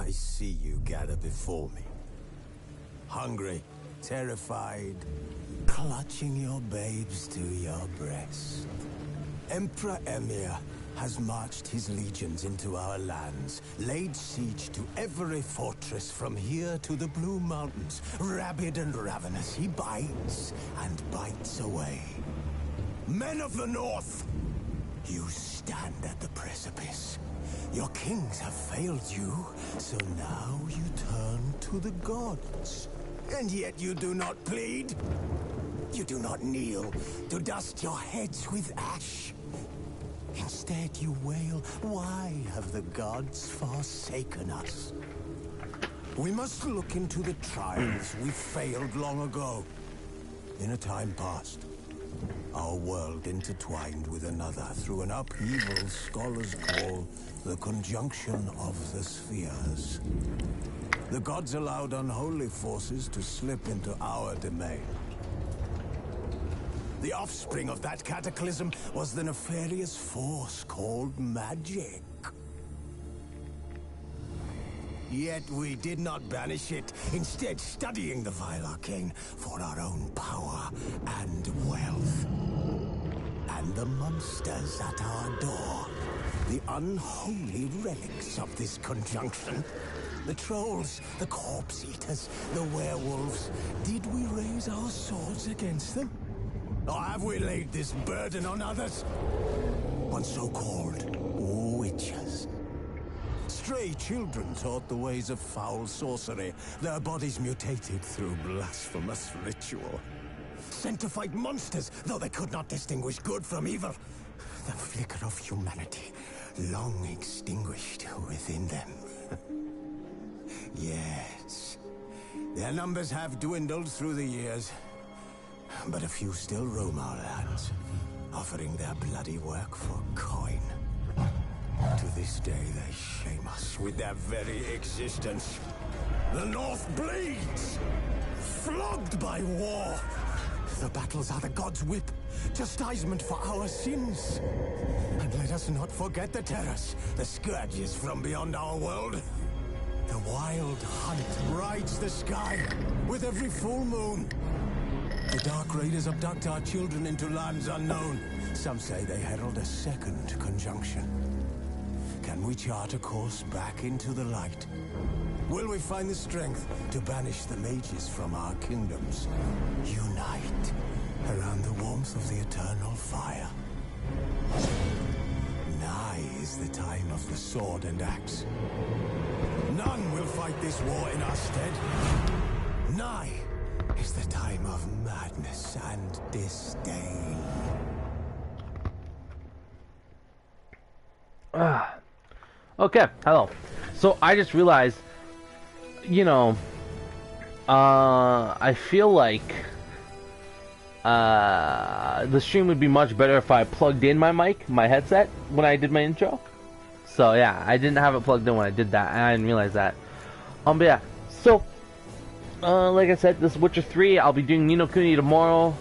I see you gather before me. Hungry, terrified, clutching your babes to your breast. Emperor Emir has marched his legions into our lands, laid siege to every fortress from here to the Blue Mountains. Rabid and ravenous, he bites and bites away. Men of the North, you stand at the precipice. Your kings have failed you, so now you turn to the gods. And yet you do not plead. You do not kneel to dust your heads with ash. Instead you wail, why have the gods forsaken us? We must look into the trials we failed long ago. In a time past, our world intertwined with another through an upheaval scholars call the conjunction of the spheres. The gods allowed unholy forces to slip into our domain. The offspring of that cataclysm was the nefarious force called magic. Yet we did not banish it, instead studying the vile arcane for our own power and wealth. And the monsters at our door, the unholy relics of this conjunction. The trolls, the corpse eaters, the werewolves. Did we raise our swords against them? Or have we laid this burden on others? On so-called witches. Stray children taught the ways of foul sorcery, their bodies mutated through blasphemous ritual. Sent to fight monsters, though they could not distinguish good from evil. The flicker of humanity, long extinguished within them. Yes, their numbers have dwindled through the years, but a few still roam our lands, offering their bloody work for coin. To this day, they shame us with their very existence. The North bleeds, flogged by war. The battles are the gods' whip, chastisement for our sins. And let us not forget the terrors, the scourges from beyond our world. The wild hunt rides the sky with every full moon. The Dark Raiders abduct our children into lands unknown. Some say they herald a second conjunction. Can we chart a course back into the light? Will we find the strength to banish the mages from our kingdoms? Unite around the warmth of the eternal fire. Nigh is the time of the sword and axe. None will fight this war in our stead. Nigh is the time of madness and disdain. Okay, hello. So I just realized, you know, I feel like the stream would be much better if I plugged in my mic, my headset, when I did my intro. So yeah, I didn't have it plugged in when I did that, and I didn't realize that. But yeah, so like I said, this Witcher 3, I'll be doing Ni no Kuni tomorrow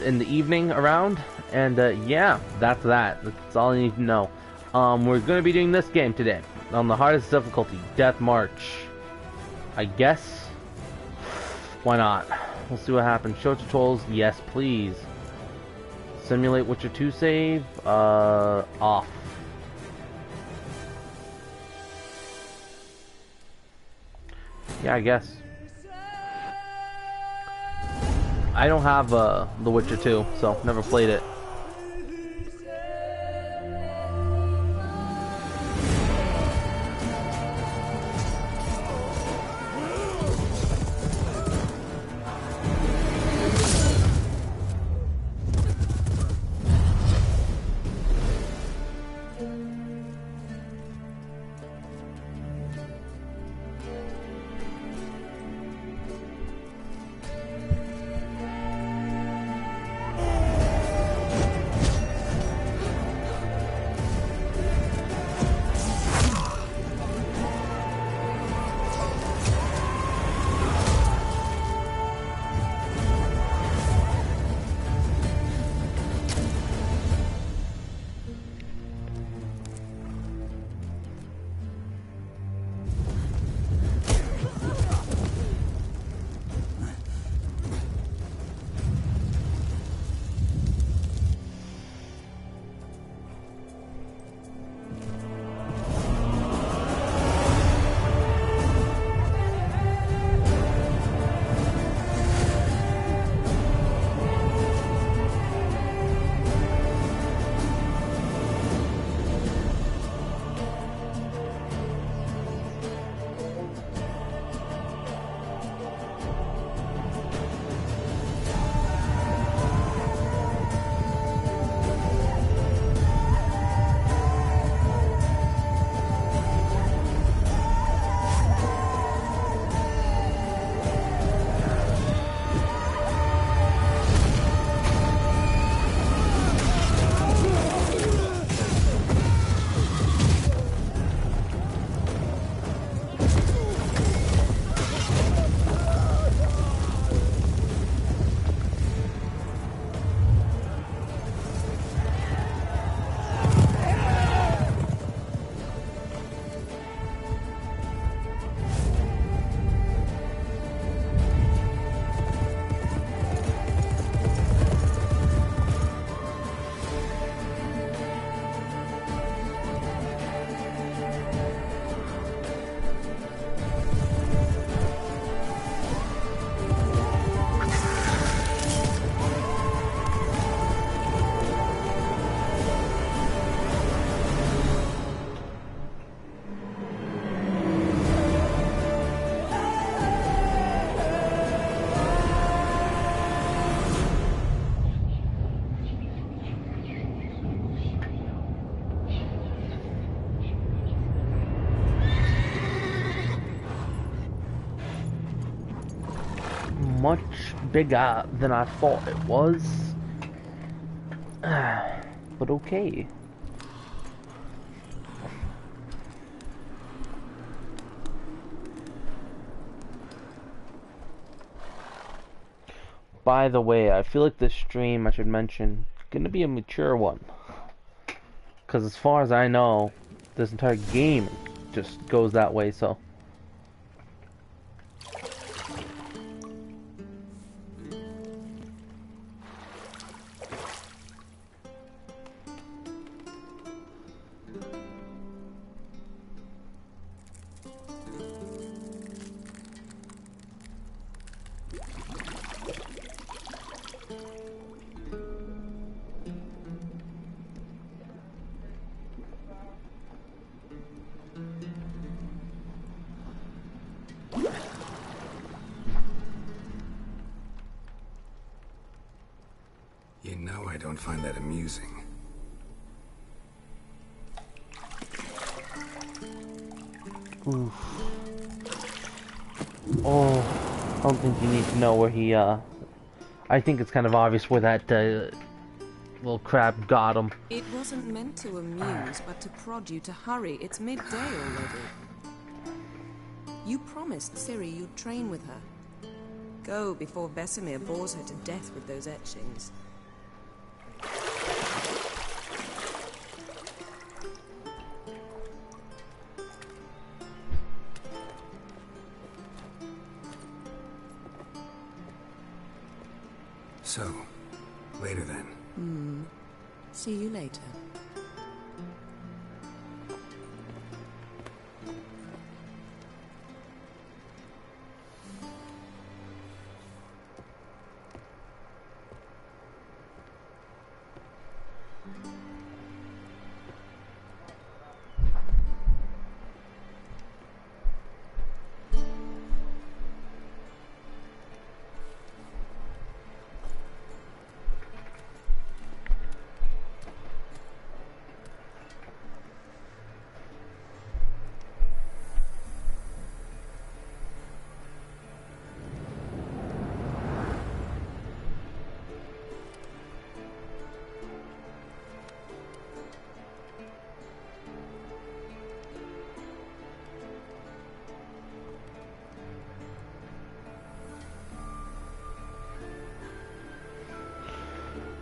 in the evening around, and yeah, that's that. That's all I need to know. We're gonna be doing this game today on the hardest difficulty, Death March. I guess. Why not? We'll see what happens. Show tutorials, yes please. Simulate Witcher 2 save, off. Yeah, I guess. I don't have The Witcher 2, so never played it. much bigger than I thought it was. But okay. By the way, I feel like this stream, I should mention, gonna be a mature one. Because as far as I know, this entire game just goes that way, so. You know I don't find that amusing. Oof. Oh, I don't think you need to know where he, I think it's kind of obvious where that, little crab got him. It wasn't meant to amuse, but to prod you to hurry. It's midday already. You promised Ciri you'd train with her. Go before Vesemir bores her to death with those etchings. So, later then. See you later.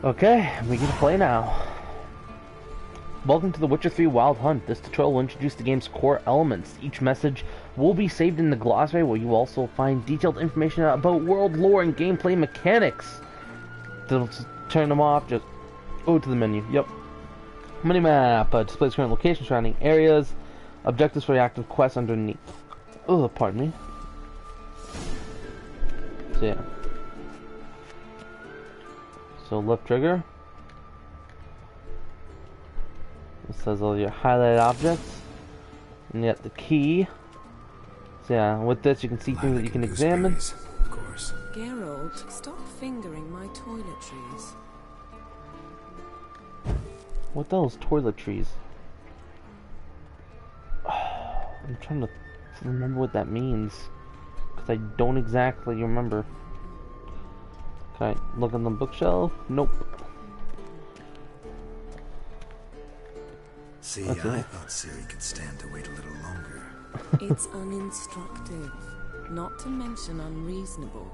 Okay, we get to play now. Welcome to The Witcher 3 Wild Hunt. This tutorial will introduce the game's core elements. Each message will be saved in the glossary, where you also find detailed information about world lore and gameplay mechanics. To turn them off, just go to the menu. Yep. Minimap displays current location, surrounding areas, objectives for the active quests underneath. Oh, pardon me. So yeah. So left trigger. It says all your highlighted objects. And you got the key. So yeah, with this you can see things that you can examine. Of course. Geralt, stop fingering my toiletries. What the hell is toiletries? I'm trying to remember what that means. Because I don't exactly remember. Can I look on the bookshelf? Nope. See, I thought Ciri could stand to wait a little longer. It's uninstructive, not to mention unreasonable.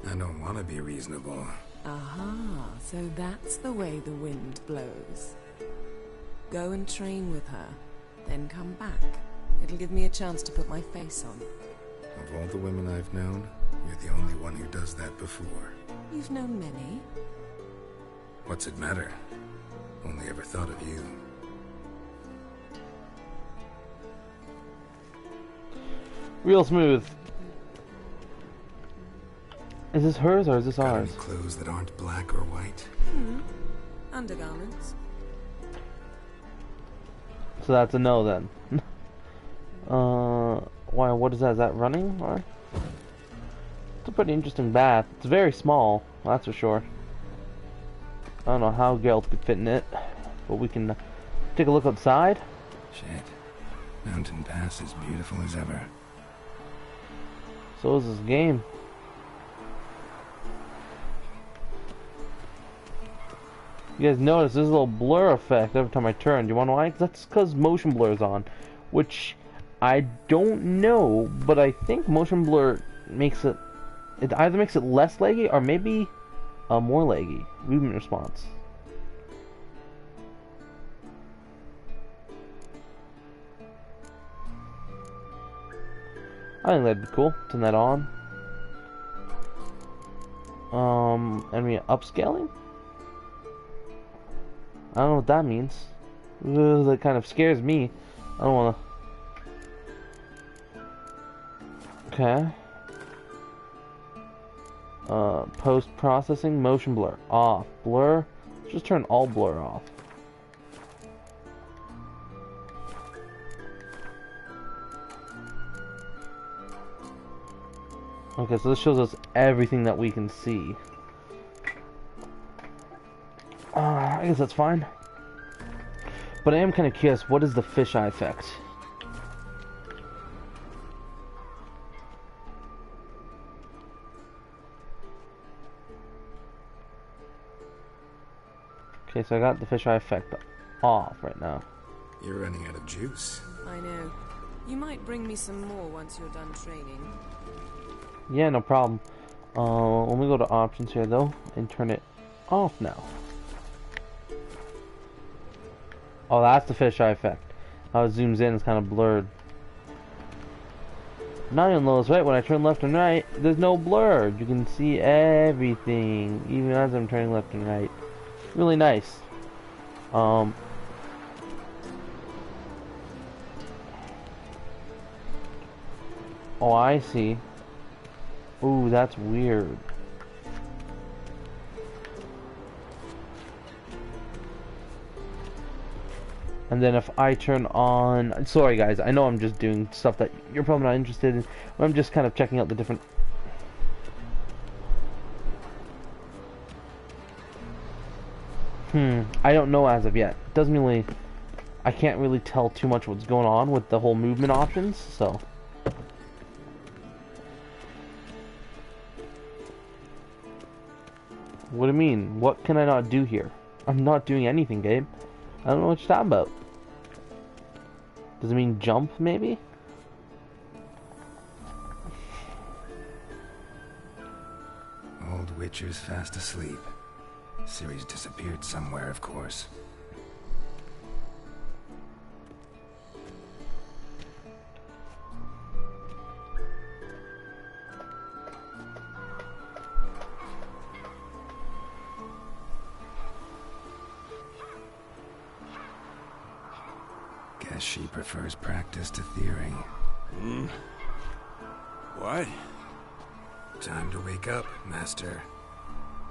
I don't want to be reasonable. Aha, so that's the way the wind blows. Go and train with her, then come back. It'll give me a chance to put my face on. Of all the women I've known, you're the only one who does that before. You've known many. What's it matter? Only ever thought of you. Real smooth. Is this hers or is this Got ours? any clothes that aren't black or white? Undergarments. So that's a no then. Why? What is that? Is that running? Or? It's a pretty interesting bath. It's very small, that's for sure. I don't know how Geralt could fit in it, but we can take a look outside. Shit. Mountain Pass is beautiful as ever. So is this game. You guys notice there's a little blur effect every time I turn. Do you want to know why? That's because motion blur is on. Which, I don't know, but I think motion blur makes it... It either makes it less laggy, or maybe more laggy. Movement response. I think that'd be cool. Turn that on. Enemy upscaling? I don't know what that means. That kind of scares me. I don't wanna... Okay. Post-processing, motion blur, off. Blur, let's just turn all blur off. Okay, so this shows us everything that we can see. I guess that's fine. But I am kind of curious, what is the fisheye effect? Okay, so I got the fisheye effect off right now. You're running out of juice. I know. You might bring me some more once you're done training. Yeah, no problem. Let me go to options here though and turn it off now. Oh, that's the fisheye effect. How it zooms in, it's kind of blurred. Now you'll notice, right, when I turn left and right, there's no blur. You can see everything, even as I'm turning left and right. Really nice. Oh, I see. Ooh, that's weird. And then if I turn on... Sorry guys, I know I'm just doing stuff that you're probably not interested in. But I'm just kind of checking out the different... I don't know as of yet. Doesn't really... I can't really tell too much what's going on with the whole movement options, so... What do you mean? What can I not do here? I'm not doing anything, Gabe. I don't know what you're talking about. Does it mean jump, maybe? Old Witcher's fast asleep. Ciri's disappeared somewhere, of course. Guess she prefers practice to theory. What? Time to wake up, Master.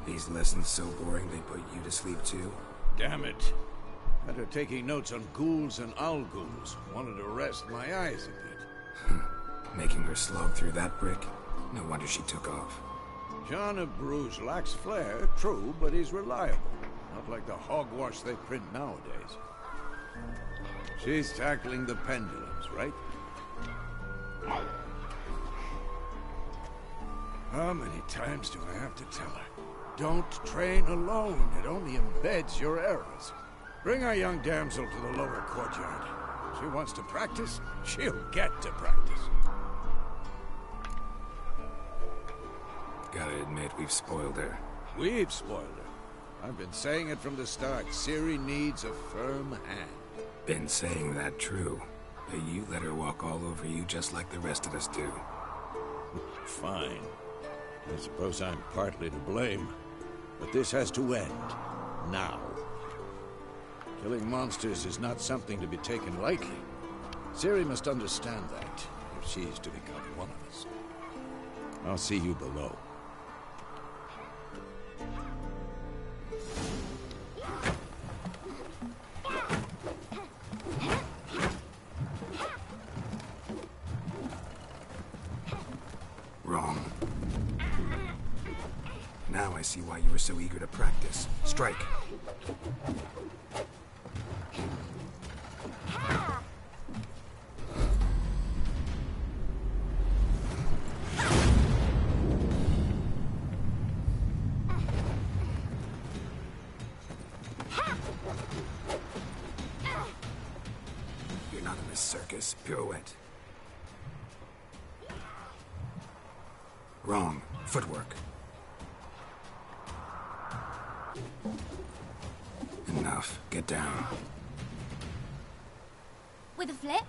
These lessons so boring they put you to sleep too? Damn it. After taking notes on ghouls and owl ghouls, wanted to rest my eyes a bit. Making her slog through that brick? No wonder she took off. John of Bruges lacks flair, true, but he's reliable. Not like the hogwash they print nowadays. She's tackling the pendulums, right? How many times do I have to tell her? Don't train alone. It only embeds your errors. Bring our young damsel to the lower courtyard. She wants to practice, she'll get to practice. Gotta admit, we've spoiled her. We've spoiled her. I've been saying it from the start. Ciri needs a firm hand. Been saying that true. But you let her walk all over you just like the rest of us do. Fine. I suppose I'm partly to blame. But this has to end. Now. Killing monsters is not something to be taken lightly. Ciri must understand that, if she is to become one of us. I'll see you below. Wrong. Now I see why you were so eager to practice. Strike. We're not in a circus. Pirouette. Wrong. Footwork. Enough. Get down. With a flip?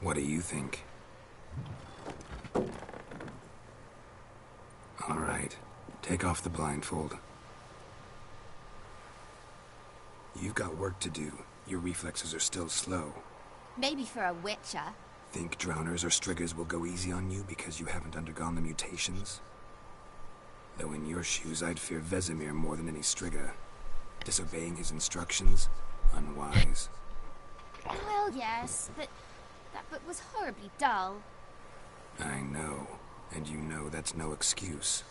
What do you think? All right. Take off the blindfold. You've got work to do. Your reflexes are still slow. Maybe for a witcher. Think drowners or striggers will go easy on you because you haven't undergone the mutations? Though in your shoes, I'd fear Vesemir more than any strigger. Disobeying his instructions? Unwise. Well, yes, but that book was horribly dull. I know. And you know that's no excuse.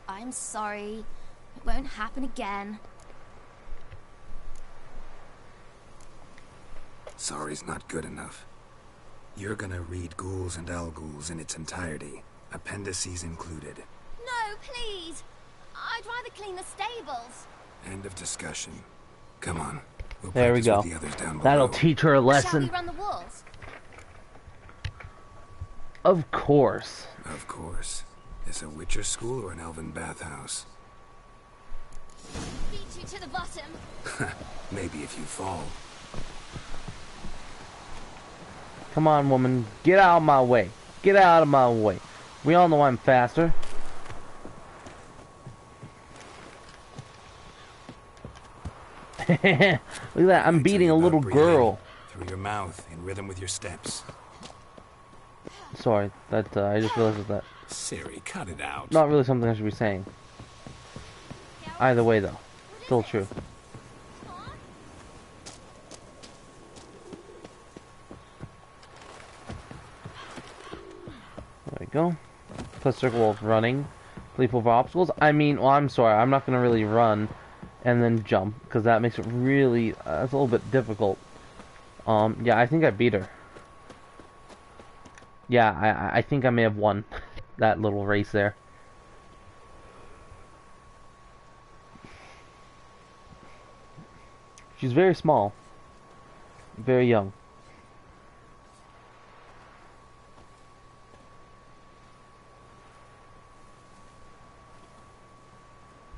I'm sorry. It won't happen again. Sorry's not good enough. You're gonna read Ghouls and Ghouls in its entirety, appendices included. No, please! I'd rather clean the stables. End of discussion. Come on. We'll There we practice go. with the others down below. That'll teach her a Shall lesson. we run the walls? Of course. Of course. Is a Witcher school or an elven bathhouse? Beat you to the bottom. Maybe if you fall. Come on, woman. Get out of my way. Get out of my way. We all know I'm faster. Look at that. I'm beating a little girl. Through your mouth, in rhythm with your steps. Sorry. That I just realized that. Siri, cut it out. Not really something I should be saying. Either way, though. Still true. There we go. Plus circle of running. Leap over obstacles. I mean, well, I'm sorry. I'm not going to really run and then jump, because that makes it really, it's a little bit difficult. Yeah, I think I beat her. Yeah, I think I may have won that little race there. She's very small. Very young.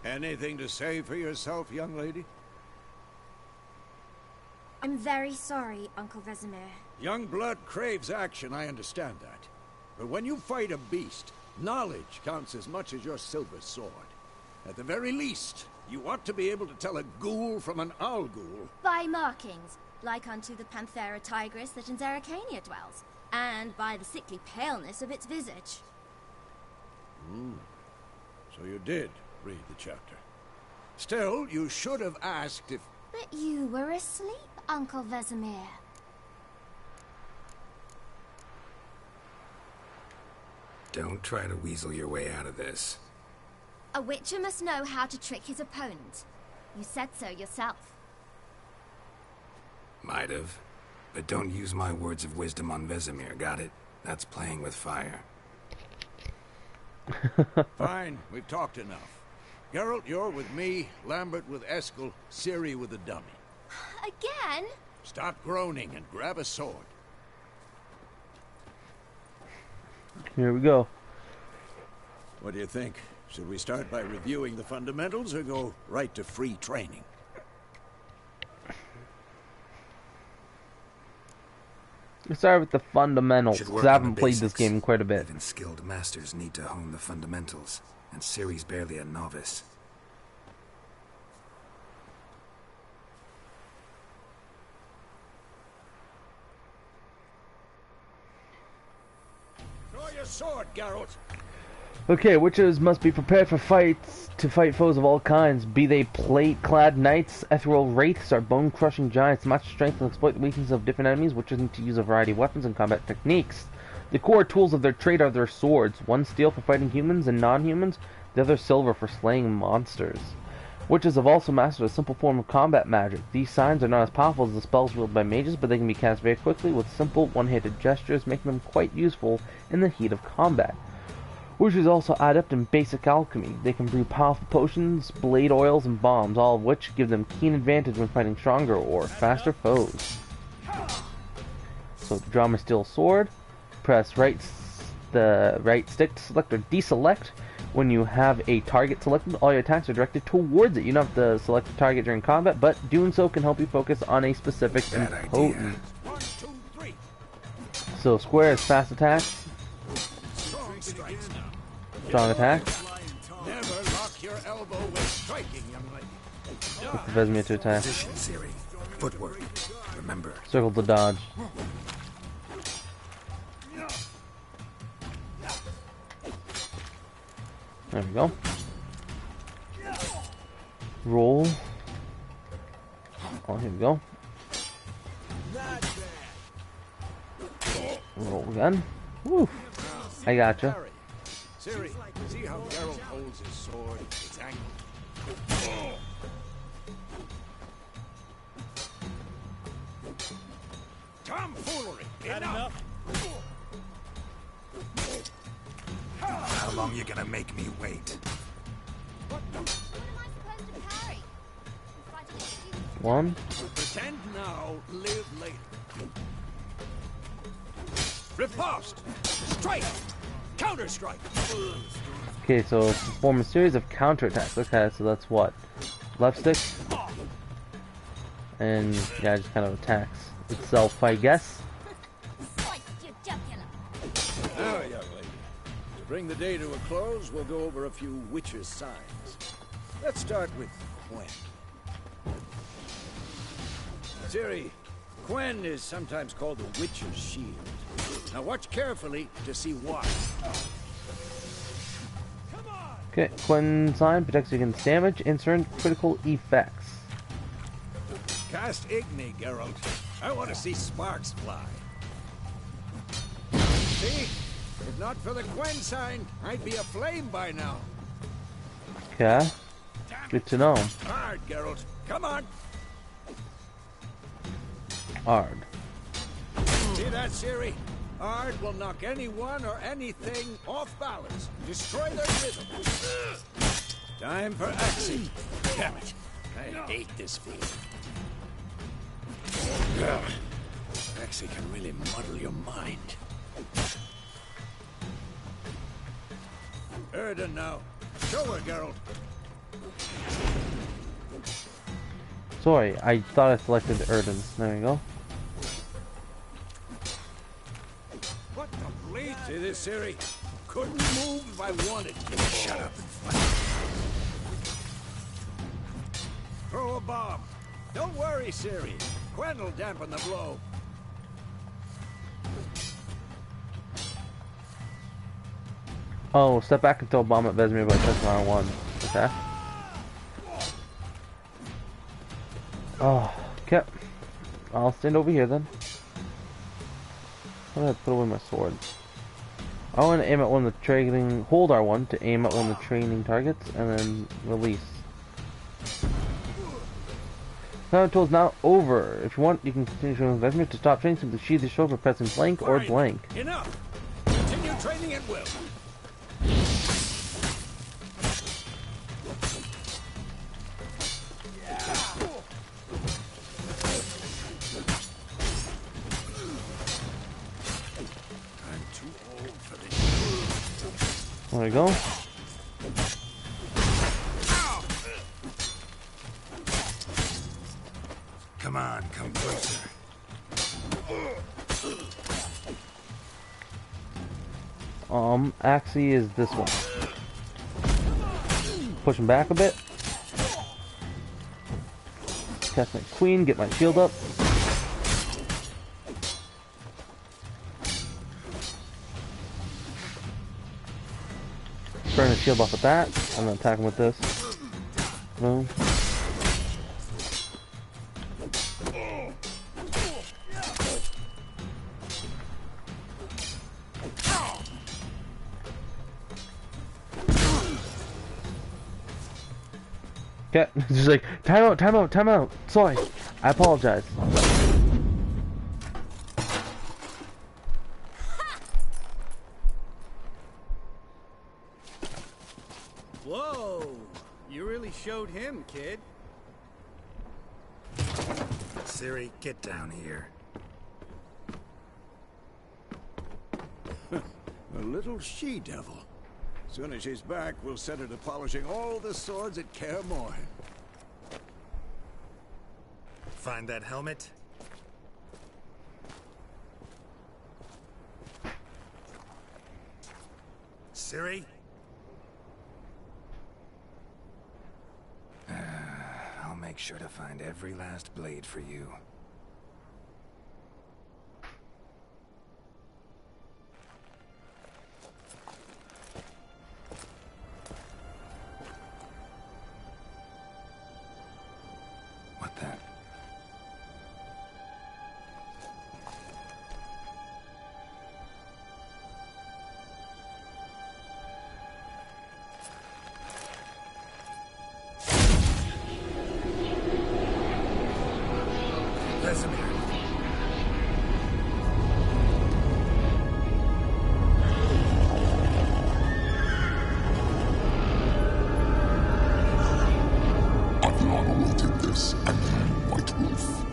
Anything to say for yourself, young lady? I'm very sorry, Uncle Vesemir. Young blood craves action, I understand that. But when you fight a beast, knowledge counts as much as your silver sword. At the very least, you ought to be able to tell a ghoul from an owl ghoul. By markings, like unto the Panthera tigris that in Zeracania dwells, and by the sickly paleness of its visage. So you did read the chapter. Still, you should have asked if... But you were asleep, Uncle Vesemir. Don't try to weasel your way out of this. A witcher must know how to trick his opponent. You said so yourself. Might have. But don't use my words of wisdom on Vesemir, got it? That's playing with fire. Fine, we've talked enough. Geralt, you're with me, Lambert with Eskel, Ciri with the dummy. Again? Stop groaning and grab a sword. Here we go. What do you think? Should we start by reviewing the fundamentals or go right to free training? Let's start with the fundamentals, Should because work I on the haven't played this basics. game in quite a bit. Even skilled masters need to hone the fundamentals, and Ciri's barely a novice. Draw your sword, Geralt. Okay, witches must be prepared for fights to fight foes of all kinds, be they plate-clad knights, ethereal wraiths, or bone-crushing giants. Match strength and exploit the weaknesses of different enemies. Witches need to use a variety of weapons and combat techniques. The core tools of their trade are their swords, one steel for fighting humans and non-humans, the other silver for slaying monsters. Witches have also mastered a simple form of combat magic. These signs are not as powerful as the spells wielded by mages, but they can be cast very quickly with simple one-handed gestures, making them quite useful in the heat of combat. Witches also adept in basic alchemy. They can brew powerful potions, blade oils, and bombs, all of which give them keen advantage when fighting stronger or faster foes. So to draw my steel sword, press the right stick to select or deselect. When you have a target selected, all your attacks are directed towards it. You don't have to select a target during combat, but doing so can help you focus on a specific and potent. So square is fast attacks, strong attacks. Never lock your elbow when striking, young lady. With the Vesemir to attack. Position, Ciri. Footwork. Remember. Circle to dodge. There we go. Roll. Oh, here we go. Roll again. Woo! I gotcha. Harry, Ciri, see how Geralt holds his sword? It's angled. Tomfoolery! Enough! How long you gonna make me wait? What am I supposed to parry? Fight an excuse. One. Pretend now, live later. Riposte! Strike! Counter-strike! Okay, so perform a series of counterattacks. Okay, so that's what? Left stick? And yeah, just kind of attacks itself, I guess. Slice your jugular. Now, young lady, to bring the day to a close, we'll go over a few witches' signs. Let's start with Quen. Ciri, Quen is sometimes called the witch's shield. Now watch carefully to see why. Okay, Quen sign protects you against damage and certain critical effects. Cast Igni, Geralt. I want to see sparks fly. See? If not for the Quen sign, I'd be aflame by now. Okay, good to know. Hard, Geralt. Come on. Hard. See that, Ciri? Ard will knock anyone or anything off balance. Destroy their rhythm. Time for Axie. Damn it. I hate this feeling. Axie can really muddle your mind. Erden now. Show her, Geralt. Sorry, I thought I selected Erden. There you go. What the bleed? See this, Ciri? Couldn't move if I wanted to. Shut up and fight. Throw a bomb. Don't worry, Ciri. Quen will dampen the blow. Oh, step back and throw a bomb at Vesemir by pressing R1. Okay. Oh, okay. I'll stand over here then. I'm gonna put away my sword. I want to aim at one of the training. Hold R1 to aim at one of the training targets, and then release. Now tool's now over. If you want, you can continue showing Vesemir. To stop training, simply sheathe your sword by pressing blank or Fine. blank. Enough. Continue training at will. There we go. Come on, come closer. Axie is this one. Push him back a bit. Cast my queen, get my shield up. Burn his shield off with that. I'm gonna attack him with this. Boom. Okay, just like, time out, time out, time out. Sorry, I apologize. Whoa, you really showed him, kid. Ciri, get down here. little she-devil. Soon as she's back, we'll set her to polishing all the swords at Kaer Morhen. Find that helmet? Ciri? I'll make sure to find every last blade for you. What the? Vesemir. Aviana will take this, and you, White Wolf.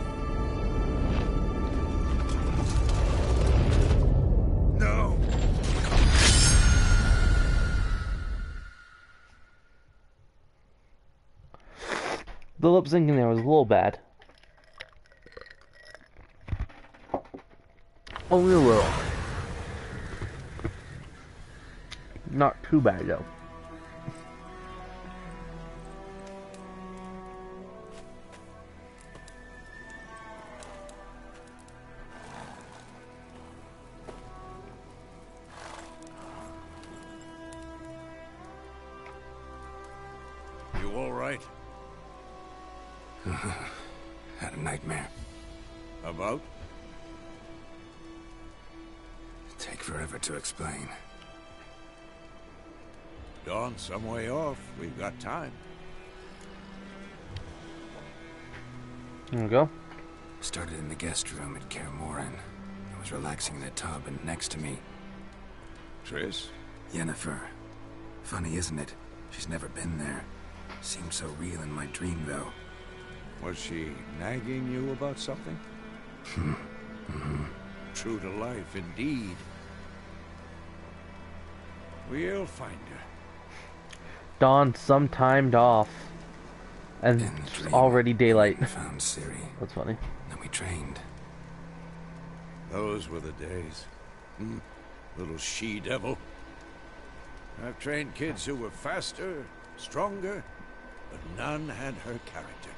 No! The lip syncing there was a little bad. Only a little. Not too bad though. You all right? Had a nightmare. About? Take forever to explain. Dawn's some way off. We've got time. There we go. Started in the guest room at Kaer Morhen. I was relaxing in a tub, and next to me, Triss? Yennefer. Funny, isn't it? She's never been there. Seemed so real in my dream, though. Was she nagging you about something? True to life, indeed. We'll find her. Dawn some timed off. And In the it's dream, already daylight. we found Ciri. That's funny. Then we trained. Those were the days. Little she-devil. I've trained kids who were faster, stronger, but none had her character.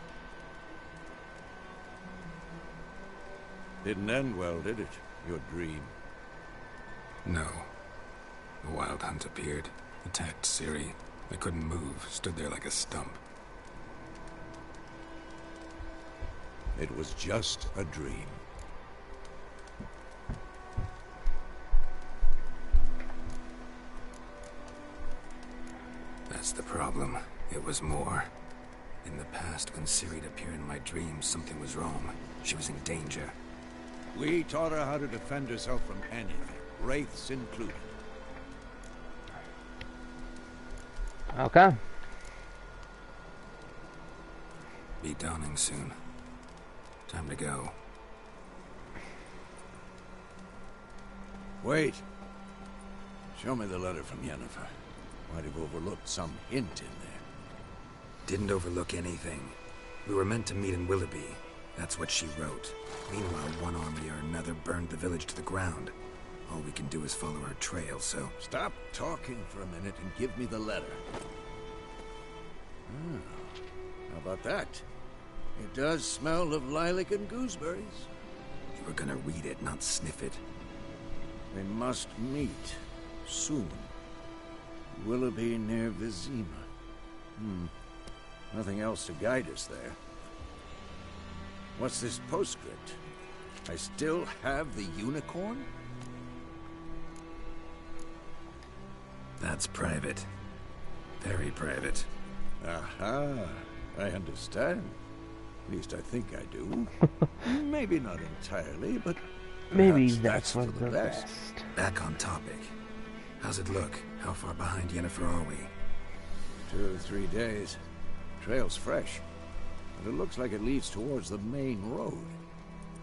Didn't end well, did it? Your dream. No. The Wild Hunt appeared, attacked Ciri. I couldn't move, stood there like a stump. It was just a dream. That's the problem. It was more. In the past, when Ciri'd appear in my dreams, something was wrong. She was in danger. We taught her how to defend herself from anything, wraiths included. Okay. Be dawning soon. Time to go. Wait. Show me the letter from Yennefer. Might have overlooked some hint in there. Didn't overlook anything. We were meant to meet in Willoughby. That's what she wrote. Meanwhile, one army or another burned the village to the ground. All we can do is follow her trail, so... Stop talking for a minute and give me the letter. How about that? It does smell of lilac and gooseberries. You were gonna read it, not sniff it. We must meet. Soon. Willoughby near Vizima. Nothing else to guide us there. What's this postscript? I still have the unicorn? That's private. Very private. Aha. I understand. At least I think I do. Maybe not entirely, but Maybe perhaps that's for for the the best. best. Back on topic. How's it look? How far behind Yennefer are we? 2 or 3 days. Trail's fresh. But it looks like it leads towards the main road.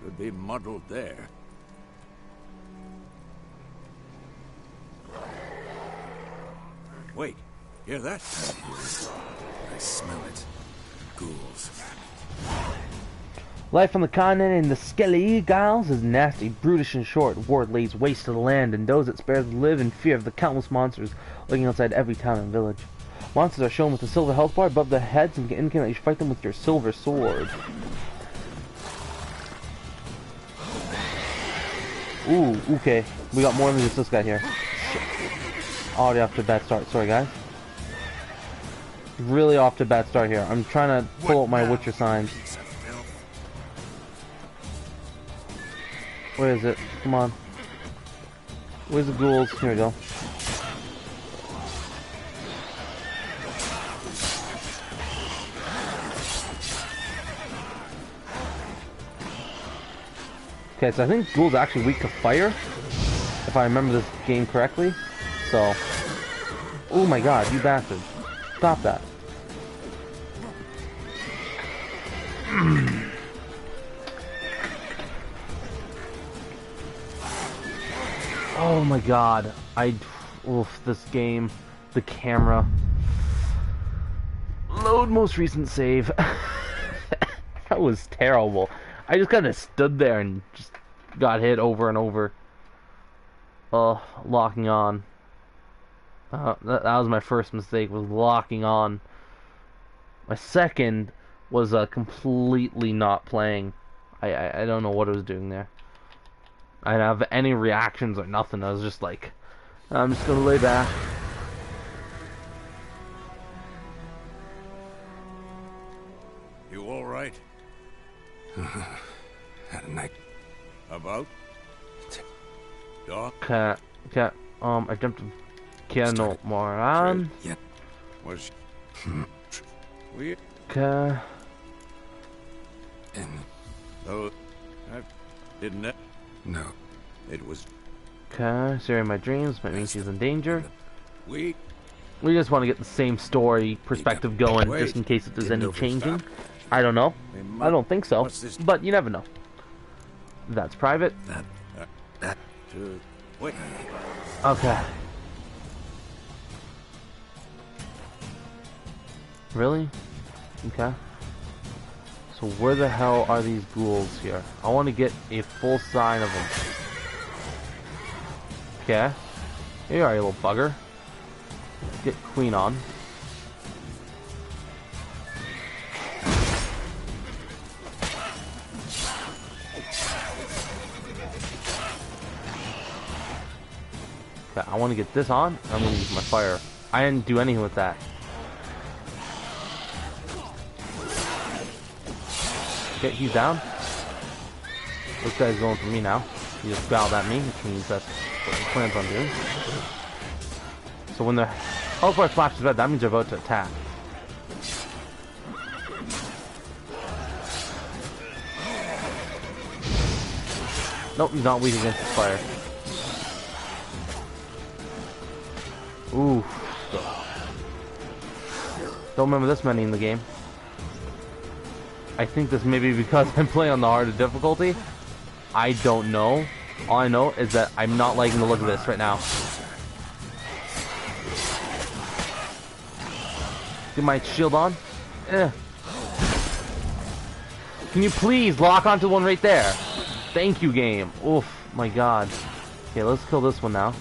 Could be muddled there. Wait, hear that? I smell it. Ghouls. Life on the continent in the Skellige Isles is nasty, brutish, and short. War lays waste to the land, and those it spares live in fear of the countless monsters lurking outside every town and village. Monsters are shown with a silver health bar above their heads, and can instantly fight them with your silver sword. Ooh, okay. We got more than just this guy here. Shit. Already off to a bad start. Sorry, guys. Really off to a bad start here. I'm trying to pull out my Witcher signs. Where is it? Come on. Where's the ghouls? Here we go. Okay, so I think ghouls are actually weak to fire, if I remember this game correctly. So, oh my god, you bastard! Stop that! Oh my god, oof, this game, the camera. Load most recent save. That was terrible. I just kind of stood there and just got hit over and over. Locking on. That was my first mistake, was locking on. My second was completely not playing. I don't know what I was doing there. I didn't have any reactions or nothing. I was just like, I'm just gonna lay back. You all right? Had a night. About? Doc? I jumped to Keanu Moran. Yeah. Was we? Okay. And Oh, I didn't it? no. It was Okay. Sharing my dreams might mean she's in danger. we. We just want to get the same story perspective going, just in case if there's any changing. I don't know. I don't think so. What's this? But you never know. That's private. Wait. Okay. Really? Okay. So where the hell are these ghouls here? I want to get a full sign of them. Okay. Here you are, you little bugger. Get Queen on. Okay, I want to get this on. I'm going to use my fire. I didn't do anything with that. Okay, he's down. This guy's going for me now. He just growled at me, which means that's what he plans on doing. So when the health bar flashes red, that means they're about to attack. Nope, he's not weak against the fire. Ooh. Don't remember this many in the game. I think this may be because I'm playing on the harder difficulty. I don't know. All I know is that I'm not liking the look of this right now. Get my shield on. Eh. Can you please lock onto one right there? Thank you, game. Oof, my god. Okay, let's kill this one now.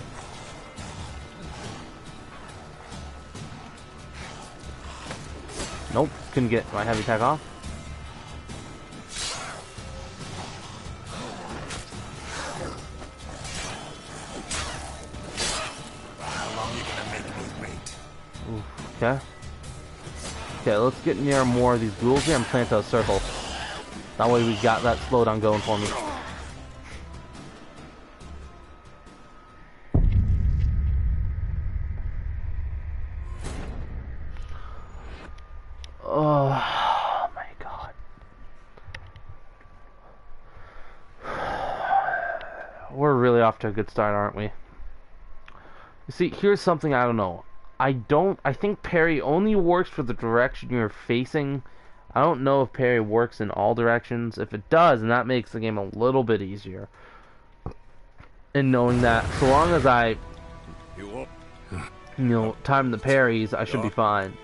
Nope, couldn't get my heavy attack off. How long you gonna make me wait? Oof, okay. Okay, let's get near more of these ghouls here and plant a circle. That way we got that slowdown going for me. Oh my god. We're really off to a good start, aren't we? You see, here's something I don't know. I think parry only works for the direction you're facing. I don't know if parry works in all directions. If it does, then that makes the game a little bit easier. And knowing that, so long as I you know, time the parries, I should be fine.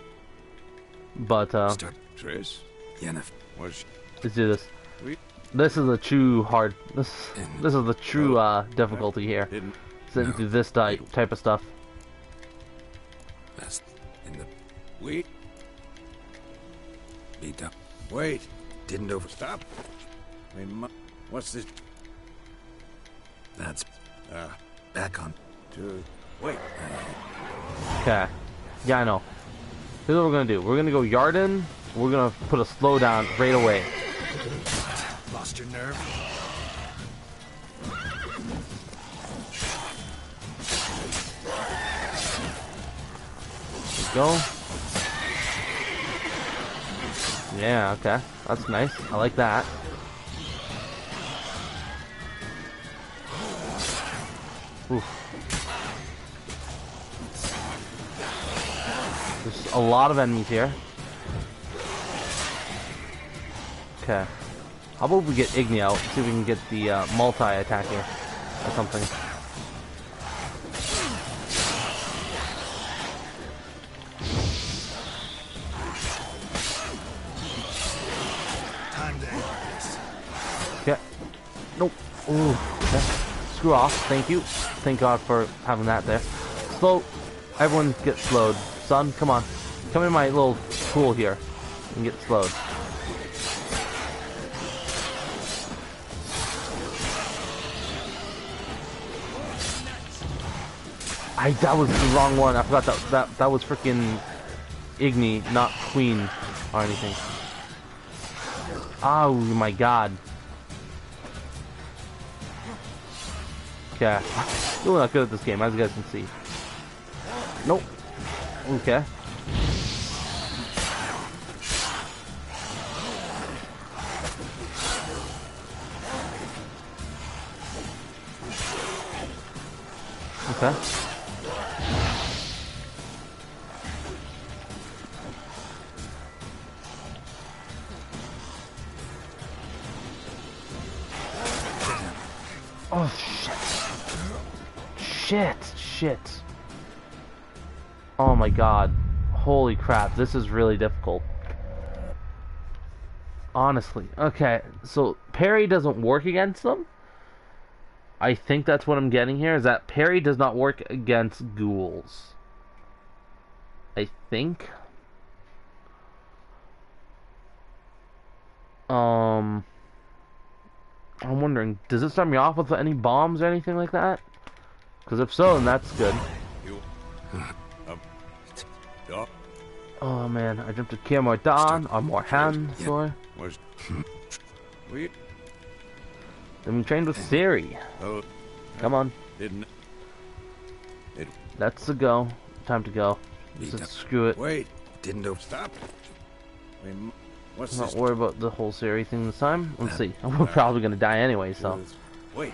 But, Start. Triss? Yennefer. Was let's do this. we This is a true hard, this is the true, difficulty here. didn't Sitting through this type of stuff. That's in the we beat up. wait. Didn't over. Stop. What's this? That's Uh back on. to wait. Okay. Yeah, I know. Here's what we're gonna do. We're gonna go Yarden. We're gonna put a slowdown right away. Lost your nerve? Go. Yeah, okay. That's nice. I like that. Oof. There's a lot of enemies here. Okay. How about we get Igni out? See if we can get the multi-attack here. Or something. Time to end this. Okay. Nope. Ooh. Okay. Screw off. Thank you. Thank God for having that there. Slow. Everyone get slowed. Son, come on. Come in my little pool here and get slowed. That was the wrong one. I forgot that was freaking Igni, not Queen or anything. Oh my God. Okay. Really not good at this game, as you guys can see. Nope. Okay. Okay. Oh, shit. Oh my God. Holy crap, this is really difficult. Honestly. Okay, so parry doesn't work against them? I think that's what I'm getting here, is that parry does not work against ghouls. I think. I'm wondering, does it start me off with any bombs or anything like that? Because if so, then that's good. Oh man, I jumped to kill more Dawn, or more hand, sorry. We Then we trained with Siri. oh Come on. didn't That's the go. Time to go. Beat Just up. screw it. wait. Didn't over. Stop. What's Let's not this? worry about the whole Siri thing this time. Let's see. We're probably gonna die anyway, so. Wait.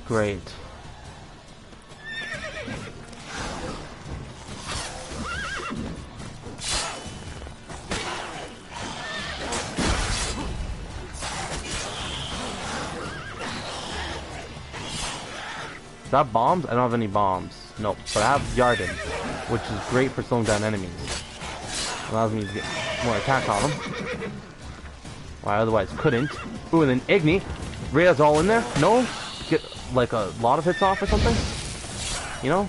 Great. Is that bombs? I don't have any bombs. Nope. But I have Yarden, which is great for slowing down enemies. Allows me to get more attack on them. Why otherwise couldn't. Ooh, and then Igni. Rhea's all in there? No? Get like a lot of hits off or something? You know?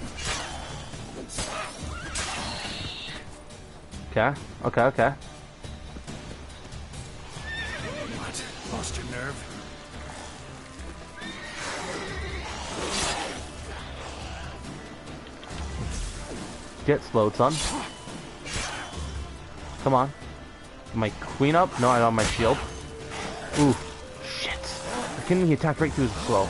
Okay. Okay. What? Lost your nerve? Get slowed, son. Come on. My queen up? No, I don't have my shield. Ooh. Shit. I couldn't even attack right through his slow.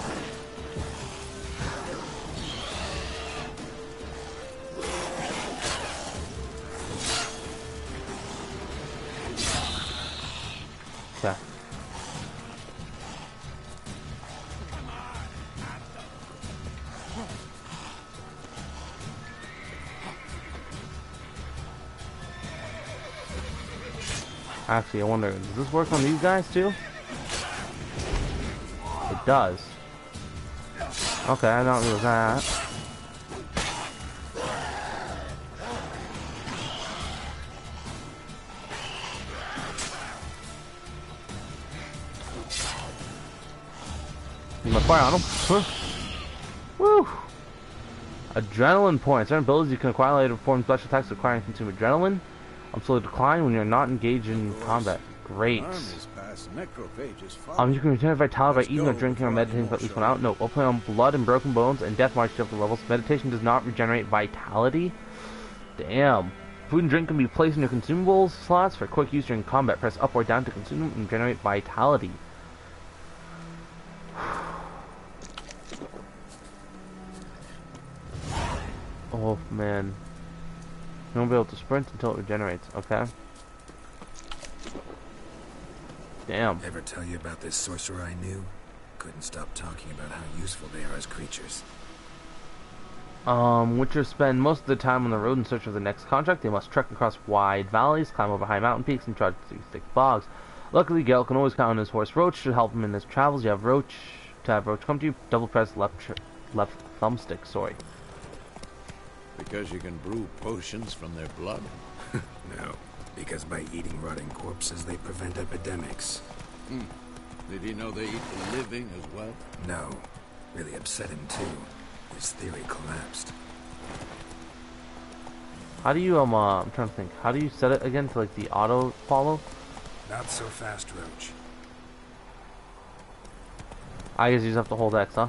Okay. Actually, I wonder, does this work on these guys too? It does. Okay, I don't realize that. Use my fire on him. Huh. Woo! Adrenaline points. Certain abilities you can acquire later perform special attacks requiring consume adrenaline. Slowly decline when you're not engaged in combat. Great. You can return vitality by eating or drinking or meditating for at least 1 hour. No, while playing on blood and broken bones and death march different levels, meditation does not regenerate vitality. Damn. Food and drink can be placed in your consumables slots for quick use during combat. Press up or down to consume them and generate vitality. Oh man. You won't be able to sprint until it regenerates, okay? Damn. Ever tell you about this sorcerer I knew? Couldn't stop talking about how useful they are as creatures. Witchers spend most of the time on the road in search of the next contract. They must trek across wide valleys, climb over high mountain peaks, and trudge through thick bogs. Luckily, Gale can always count on his horse Roach to help him in his travels. To have Roach come to you, double press left thumbstick, sorry. Because you can brew potions from their blood? No, because by eating rotting corpses, they prevent epidemics. Did he know they eat the living as well? No. Really upset him, too. His theory collapsed. How do you, I'm trying to think. How do you set it again to, like, the auto follow? Not so fast, Roach. I guess you just have to hold X, huh?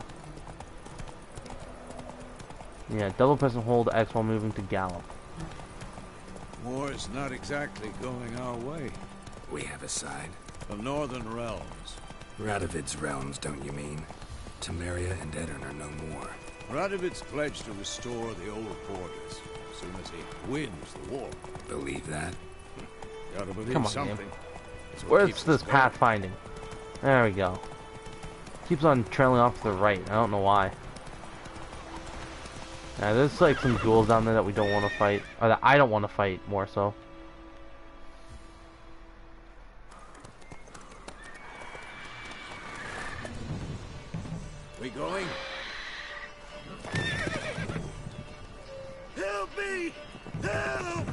Yeah, double press and hold X while moving to gallop. War's not exactly going our way. We have a side. The Northern Realms. Radovid's realms, don't you mean? Temeria and Edirn are no more. Radovid's pledged to restore the old borders as soon as he wins the war. Believe that? Gotta believe Come on, something. Where's this pathfinding? There we go. Keeps on trailing off to the right. I don't know why. Yeah, there's like some ghouls down there that we don't want to fight. Or that I don't want to fight, more so. We going? Help me! Help!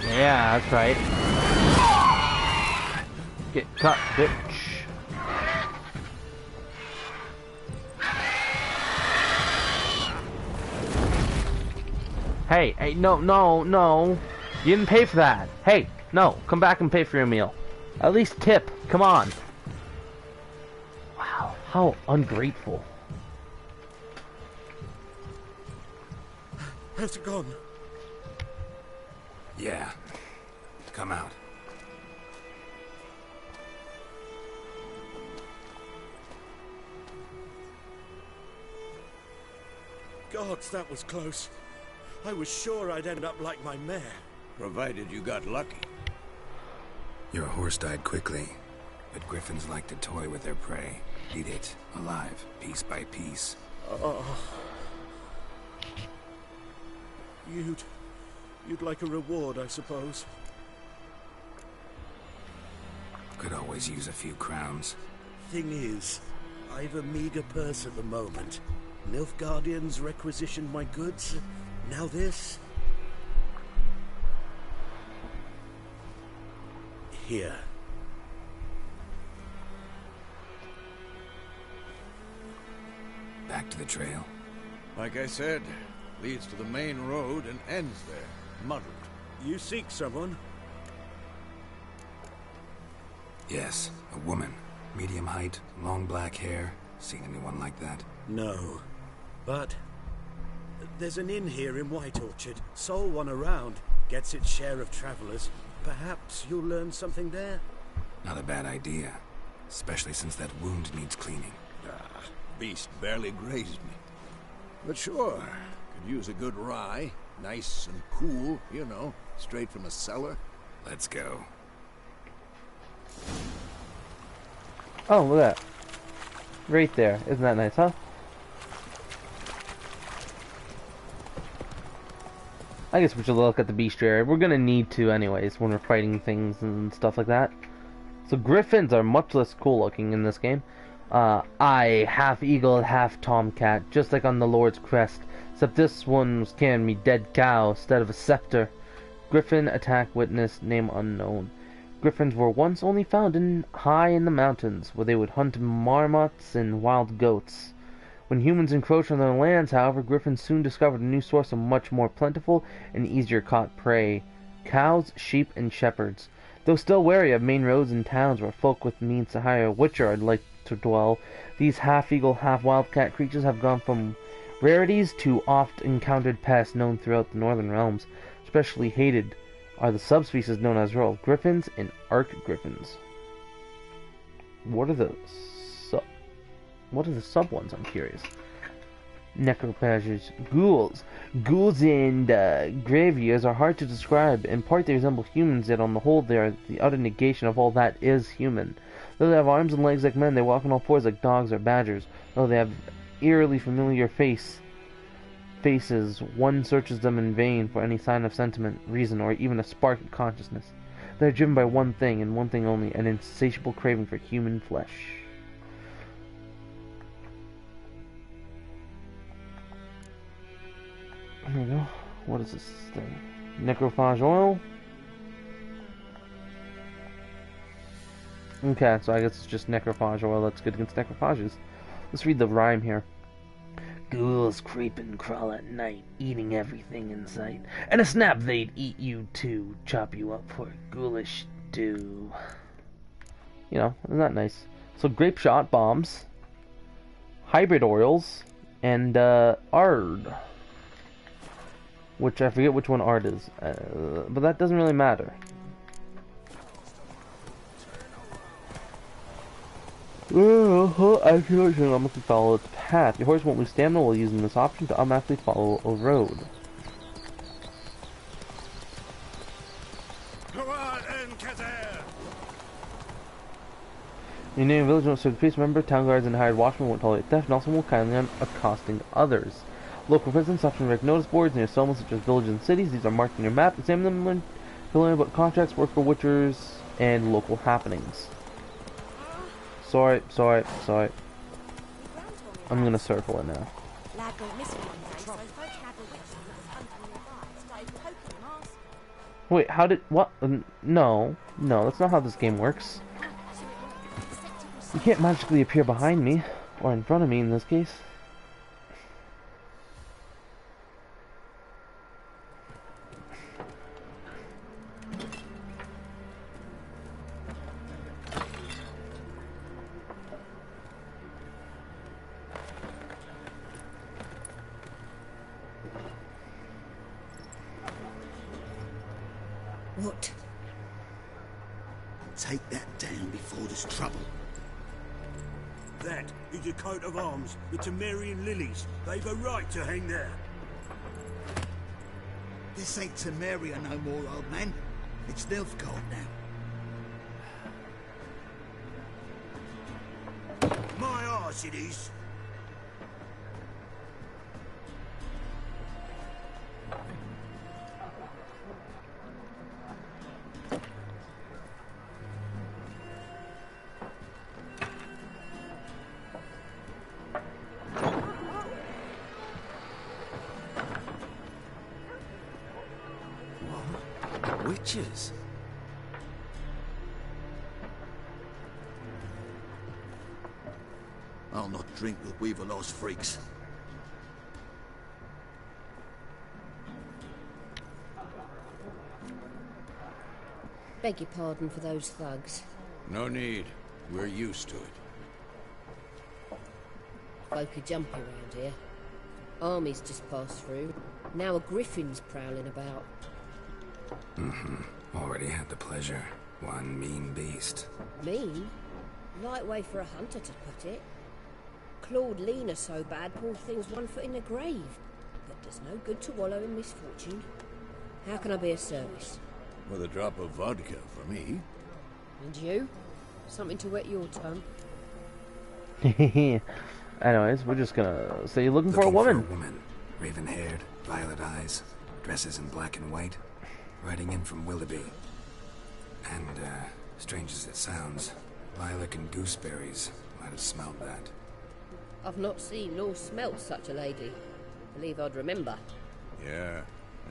Yeah, that's right. Get cut, bitch. Hey, hey, no, no, no. You didn't pay for that. Hey, no, come back and pay for your meal. At least tip, come on. Wow, how ungrateful. How's it gone? Yeah. Come out. Gods, that was close. I was sure I'd end up like my mare. Provided you got lucky. Your horse died quickly, but griffins like to toy with their prey. Eat it, alive, piece by piece. You'd like a reward, I suppose. Could always use a few crowns. Thing is, I've a meager purse at the moment. Nilfgaardians requisitioned my goods. Now this. Here. Back to the trail. Like I said, leads to the main road and ends there, muddled. You seek someone? Yes, a woman. Medium height, long black hair. Seen anyone like that? No. But there's an inn here in White Orchard. Sole one around. Gets its share of travelers. Perhaps you'll learn something there? Not a bad idea. Especially since that wound needs cleaning. Beast barely grazed me. But sure, could use a good rye. Nice and cool, you know, straight from a cellar. Let's go. Oh, look at that. Right there. Isn't that nice, huh? I guess we should look at the bestiary. We're gonna need to anyways when we're fighting things and stuff like that. So griffins are much less cool looking in this game. Eye, half eagle, half tomcat, just like on the Lord's crest. Except this one was carrying me dead cow instead of a scepter. Griffin attack witness, name unknown. Griffins were once only found high in the mountains, where they would hunt marmots and wild goats. When humans encroached on their lands, however, griffins soon discovered a new source of much more plentiful and easier caught prey: cows, sheep, and shepherds. Though still wary of main roads and towns where folk with means to hire a witcher would like to dwell, these half-eagle, half-wildcat creatures have gone from rarities to oft-encountered pests known throughout the northern realms. Especially hated are the subspecies known as rural griffins and arc griffins. What are the sub ones? I'm curious. Necrophages. Ghouls. Ghouls and graviers are hard to describe. In part they resemble humans, yet on the whole they are the utter negation of all that is human. Though they have arms and legs like men, they walk on all fours like dogs or badgers. Though they have eerily familiar faces, one searches them in vain for any sign of sentiment, reason, or even a spark of consciousness. They are driven by one thing, and one thing only, an insatiable craving for human flesh. There we go. What is this thing? Necrophage oil? Okay, so I guess it's just necrophage oil that's good against necrophages. Let's read the rhyme here. Ghouls creep and crawl at night, eating everything in sight. And a snap they'd eat you too, chop you up for ghoulish stew. You know, isn't that nice? So grape shot bombs, hybrid oils, and Ard. Which I forget which one Ard is, but that doesn't really matter. I feel like I'm going to follow its path. Your horse won't lose stamina while using this option to automatically follow a road. Your name village won't serve the peace. Remember, town guards and hired watchmen won't tolerate theft and also won't kindly on accosting others. Local residents often erect notice boards near settlements such as villages and cities. These are marked on your map. Examine them to learn about contracts, work for witchers, and local happenings. Sorry. I'm gonna circle it now. Wait, how did... what? No, that's not how this game works. You can't magically appear behind me, or in front of me in this case. What? Take that down before there's trouble. That is a coat of arms, the Temerian lilies. They've a right to hang there. This ain't Temeria no more, old man. It's Nilfgaard now. My arse it is. Witches? I'll not drink with Weaverlaw's freaks. Beg your pardon for those thugs. No need. We're used to it. Folk are jumpy around here. Armies just passed through. Now a griffin's prowling about. Already had the pleasure. One mean beast. Mean? Light way for a hunter to put it. Clawed Lena so bad, poor thing's 1 foot in the grave. But there's no good to wallow in misfortune. How can I be of service? With a drop of vodka for me. And you? Something to wet your tongue? Anyways, we're just gonna say you're looking for a woman. Raven-haired, violet eyes, Dresses in black and white, riding in from Willoughby. And, strange as it sounds, lilac and gooseberries might have smelled that. I've not seen nor smelt such a lady. Believe I'd remember. Yeah,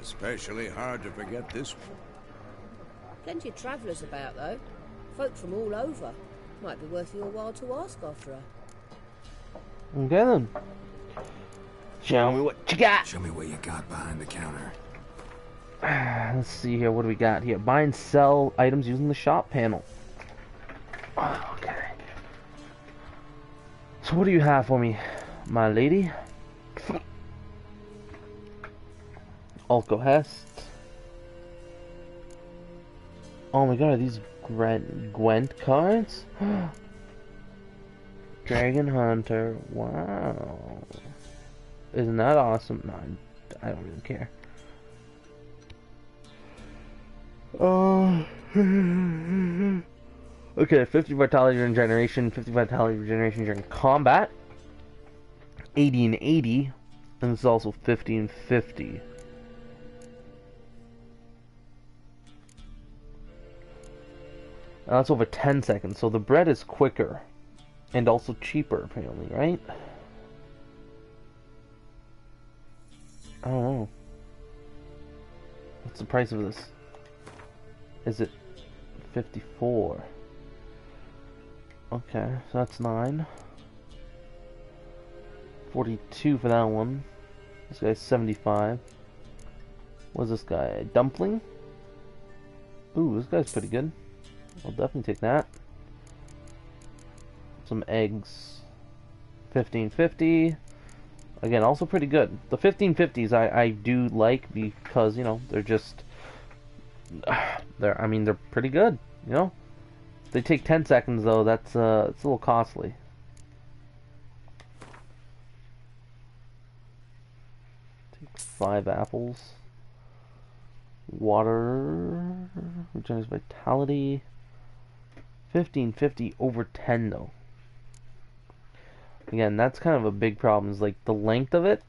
especially hard to forget this one. Plenty of travellers about, though. Folk from all over. Might be worth your while to ask after her. Okay then. Show me what you got. Show me what you got behind the counter. Let's see here. What do we got here? Buy and sell items using the shop panel. Okay. So what do you have for me, my lady? Alcohest. Oh my god, are these Gwent cards? Dragon Hunter. Wow. Isn't that awesome? No, I don't really care. Okay, 50 vitality regeneration, 50 vitality regeneration during combat, 80 and 80, and it's also 50 and 50. That's over 10 seconds, so the bread is quicker and also cheaper, apparently, right? I don't know. What's the price of this? Is it 54? Okay, so that's 9. 42 for that one. This guy's 75. What's this guy? A dumpling? Ooh, this guy's pretty good. I'll definitely take that. Some eggs. 1550. Again, also pretty good. The 1550s I do like because, you know, they're just they're pretty good, you know. If they take 10 seconds though, that's it's a little costly. Take 5 apples. Water regenerates vitality. 1550 over 10 though. Again, that's kind of a big problem, is like the length of it.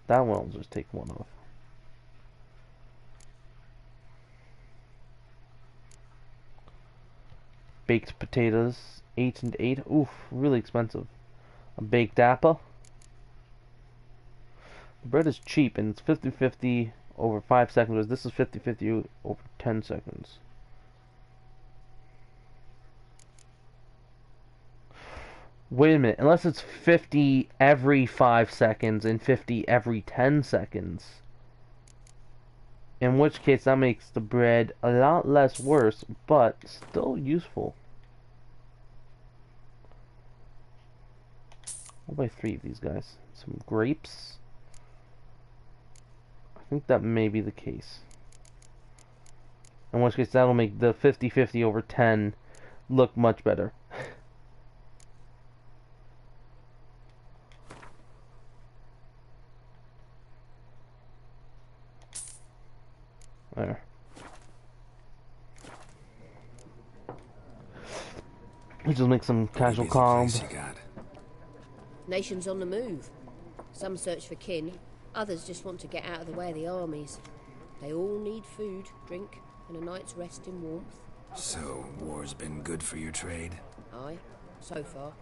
That one I'll just take one off. Baked potatoes, 8 and 8. Oof, really expensive. A baked apple. The bread is cheap and it's 50-50 over 5 seconds. This is 50-50 over 10 seconds. Wait a minute, unless it's 50 every 5 seconds and 50 every 10 seconds. In which case that makes the bread a lot less worse, but still useful. I'll buy 3 of these guys. Some grapes. I think that may be the case. In which case that'll make the 50-50 over 10 look much better. There. We just make some casual comms. Nations on the move. Some search for kin, others just want to get out of the way of the armies. They all need food, drink, and a night's rest in warmth. So, war's been good for your trade? Aye, so far.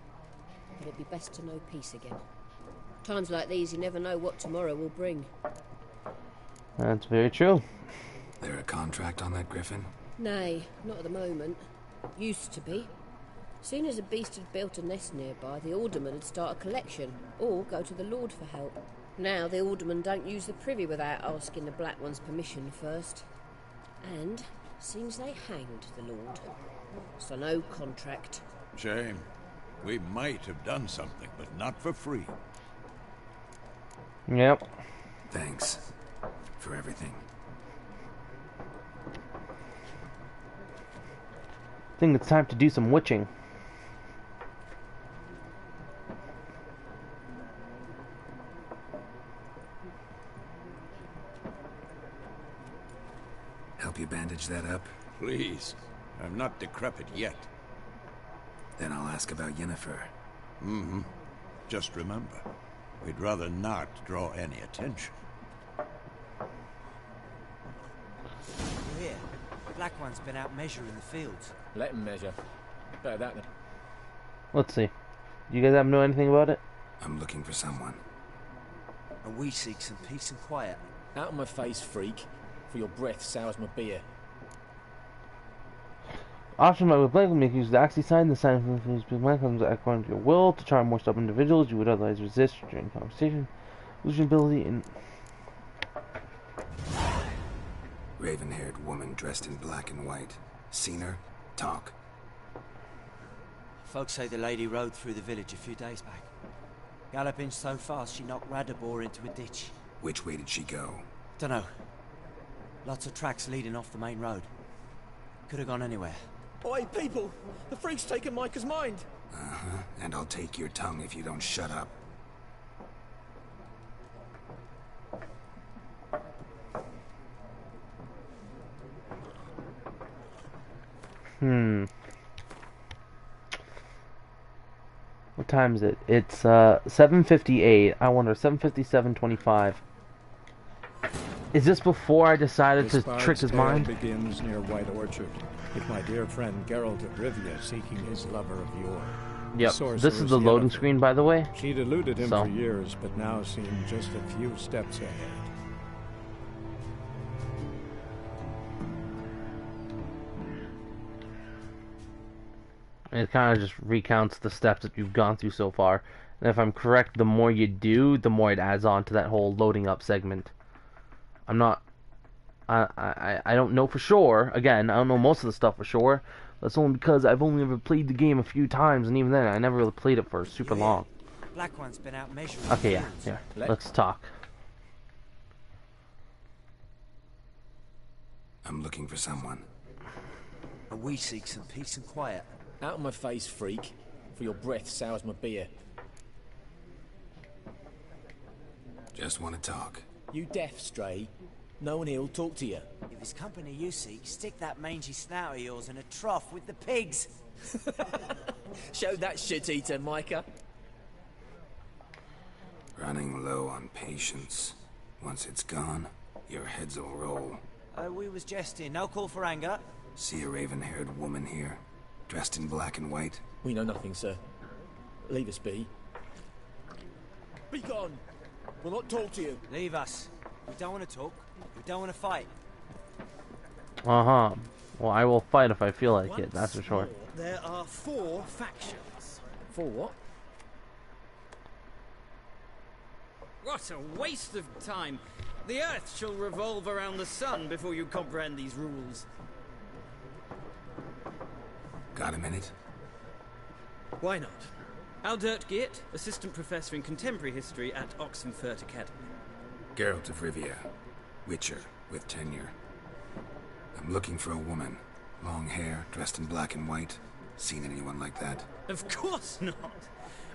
But it'd be best to know peace again. Times like these, you never know what tomorrow will bring. That's very true. There a contract on that griffin? Nay, not at the moment. Used to be. Soon as a beast had built a nest nearby, the alderman would start a collection, or go to the Lord for help. Now the alderman don't use the privy without asking the Black One's permission first. And seems they hanged the Lord. So no contract. Shame. We might have done something, but not for free. Yep. Thanks for everything. I think it's time to do some witching. Help you bandage that up? Please. I'm not decrepit yet. Then I'll ask about Yennefer. Mm-hmm. Just remember, we'd rather not draw any attention. Black One's been out measuring the fields. Let him measure. Better that than... Let's see. Do you guys have know anything about it? I'm looking for someone. And we seek some peace and quiet. Out of my face, freak. For your breath sours my beer. Option by blank will make use of the Axie sign. The sign of the blank comes according to your will to charm more stubborn individuals you would otherwise resist during conversation. Illusion ability and... Raven-haired woman dressed in black and white. Seen her? Talk. Folks say the lady rode through the village a few days back. Galloping so fast she knocked Radabor into a ditch. Which way did she go? Dunno. Lots of tracks leading off the main road. Could have gone anywhere. Oi, people! The freak's taken Micah's mind! Uh-huh. And I'll take your tongue if you don't shut up. What time is it? It's 7:58. I wonder, 7:57:25. Is this before I decided to trick his mind? Begins near White Orchard, with my dear friend Geralt of Rivia seeking his lover of yore. Yep, this is the loading screen, by the way. She'd eluded him for years, but now seemed just a few steps ahead. It kind of just recounts the steps that you've gone through so far. And if I'm correct, the more you do, the more it adds on to that whole loading up segment. I'm not... I don't know for sure. Again, I don't know most of the stuff for sure. That's only because I've only ever played the game a few times, and even then, I never really played it for super long. Black One's been out measuring. Okay, yeah. Let's talk. I'm looking for someone. And we seek some peace and quiet. Out of my face, freak. For your breath sours my beer. Just want to talk. You deaf, stray? No one here'll talk to you. If it's company you seek, stick that mangy snout of yours in a trough with the pigs. Show that shit-eater, Micah. Running low on patience. Once it's gone, your heads will roll. We was jesting. No call for anger. See a raven-haired woman here, dressed in black and white? We know nothing, sir. Leave us be. Be gone! We'll not talk to you. Leave us. We don't want to talk. We don't want to fight. Uh-huh. Well, I will fight if I feel like it, that's for sure. There are 4 factions. 4 what? What a waste of time. The Earth shall revolve around the sun before you comprehend these rules. Got a minute? Why not? Aldert Geert, Assistant Professor in Contemporary History at Oxenfurt Academy. Geralt of Rivia, Witcher, with tenure. I'm looking for a woman. Long hair, dressed in black and white. Seen anyone like that? Of course not.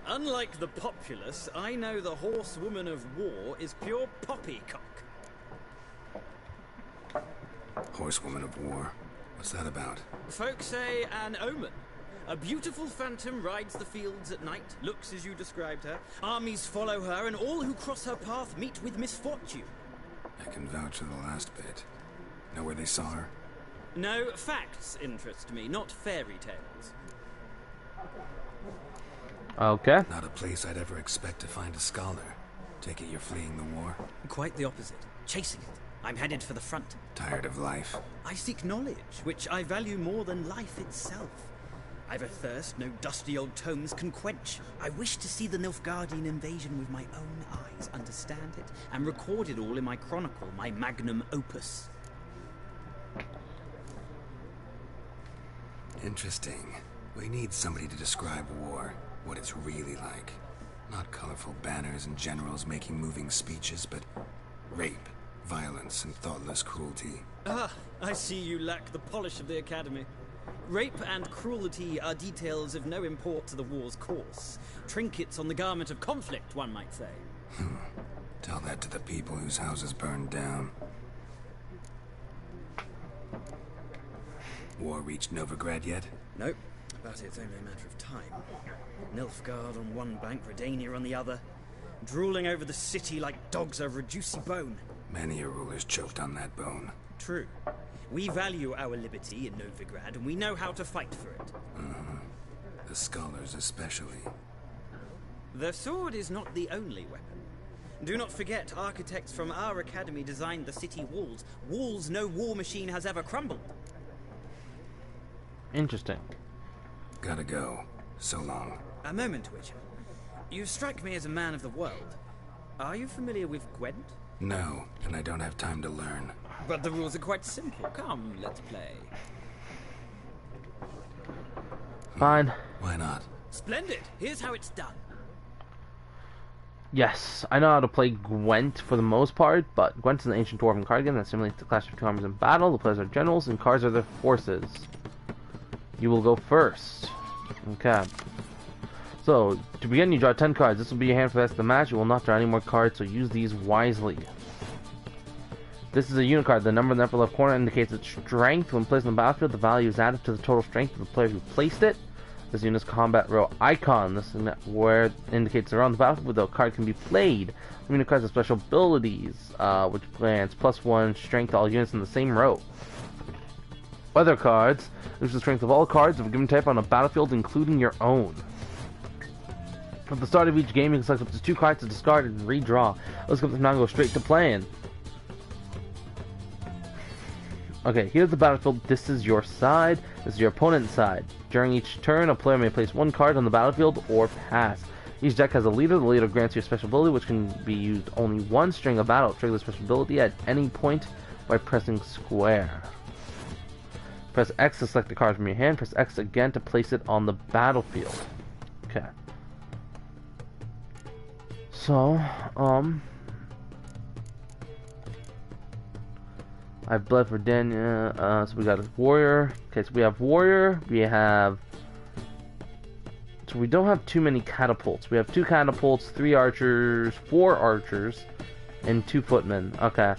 Unlike the populace, I know the horsewoman of war is pure poppycock. Horsewoman of war? What's that about? Folks say an omen. A beautiful phantom rides the fields at night, looks as you described her. Armies follow her, and all who cross her path meet with misfortune. I can vouch for the last bit. Know where they saw her? No, facts interest me, not fairy tales. Okay. Not a place I'd ever expect to find a scholar. Take it you're fleeing the war? Quite the opposite. Chasing it. I'm headed for the front. Tired of life? I seek knowledge, which I value more than life itself. I've a thirst no dusty old tomes can quench. I wish to see the Nilfgaardian invasion with my own eyes, understand it, and record it all in my chronicle, my magnum opus. Interesting. We need somebody to describe war, what it's really like. Not colorful banners and generals making moving speeches, but rape, violence, and thoughtless cruelty. Ah, I see you lack the polish of the Academy. Rape and cruelty are details of no import to the war's course. Trinkets on the garment of conflict, one might say. Tell that to the people whose houses burned down. War reached Novigrad yet? Nope, but it's only a matter of time. Nilfgaard on one bank, Redania on the other. Drooling over the city like dogs over a juicy bone. Many a ruler's choked on that bone. True. We value our liberty in Novigrad, and we know how to fight for it. The scholars especially. The sword is not the only weapon. Do not forget, architects from our academy designed the city walls. Walls no war machine has ever crumbled. Interesting. Gotta go. So long. A moment, Witcher. You strike me as a man of the world. Are you familiar with Gwent? No, and I don't have time to learn. But the rules are quite simple. Come, let's play. Fine. Why not? Splendid. Here's how it's done. Yes, I know how to play Gwent for the most part, but Gwent is an ancient dwarven card game that simulates the clash of two armies in battle. The players are generals, and cards are their forces. You will go first. Okay. So, to begin, you draw 10 cards. This will be your hand for the rest of the match. You will not draw any more cards, so use these wisely. This is a unit card. The number in the upper left corner indicates its strength. When placed on the battlefield, the value is added to the total strength of the player who placed it. This unit's combat row icon. This is where it indicates they're on the battlefield. The card can be played. The unit cards have special abilities, which grants +1 strength to all units in the same row. Other cards lose the strength of all cards of a given type on a battlefield, including your own. At the start of each game, you can select up to 2 cards to discard and redraw. Let's now go straight to playing. Okay, here's the battlefield. This is your side. This is your opponent's side. During each turn, a player may place 1 card on the battlefield or pass. Each deck has a leader. The leader grants you a special ability, which can be used only once during a battle. Trigger the special ability at any point by pressing square. Press X to select the card from your hand. Press X again to place it on the battlefield. Okay. So, I've bled for Daniel. So we got a warrior. Okay, so we have warrior. We have. So we don't have too many catapults. We have 2 catapults, 3 archers, 4 archers, and 2 footmen. Okay.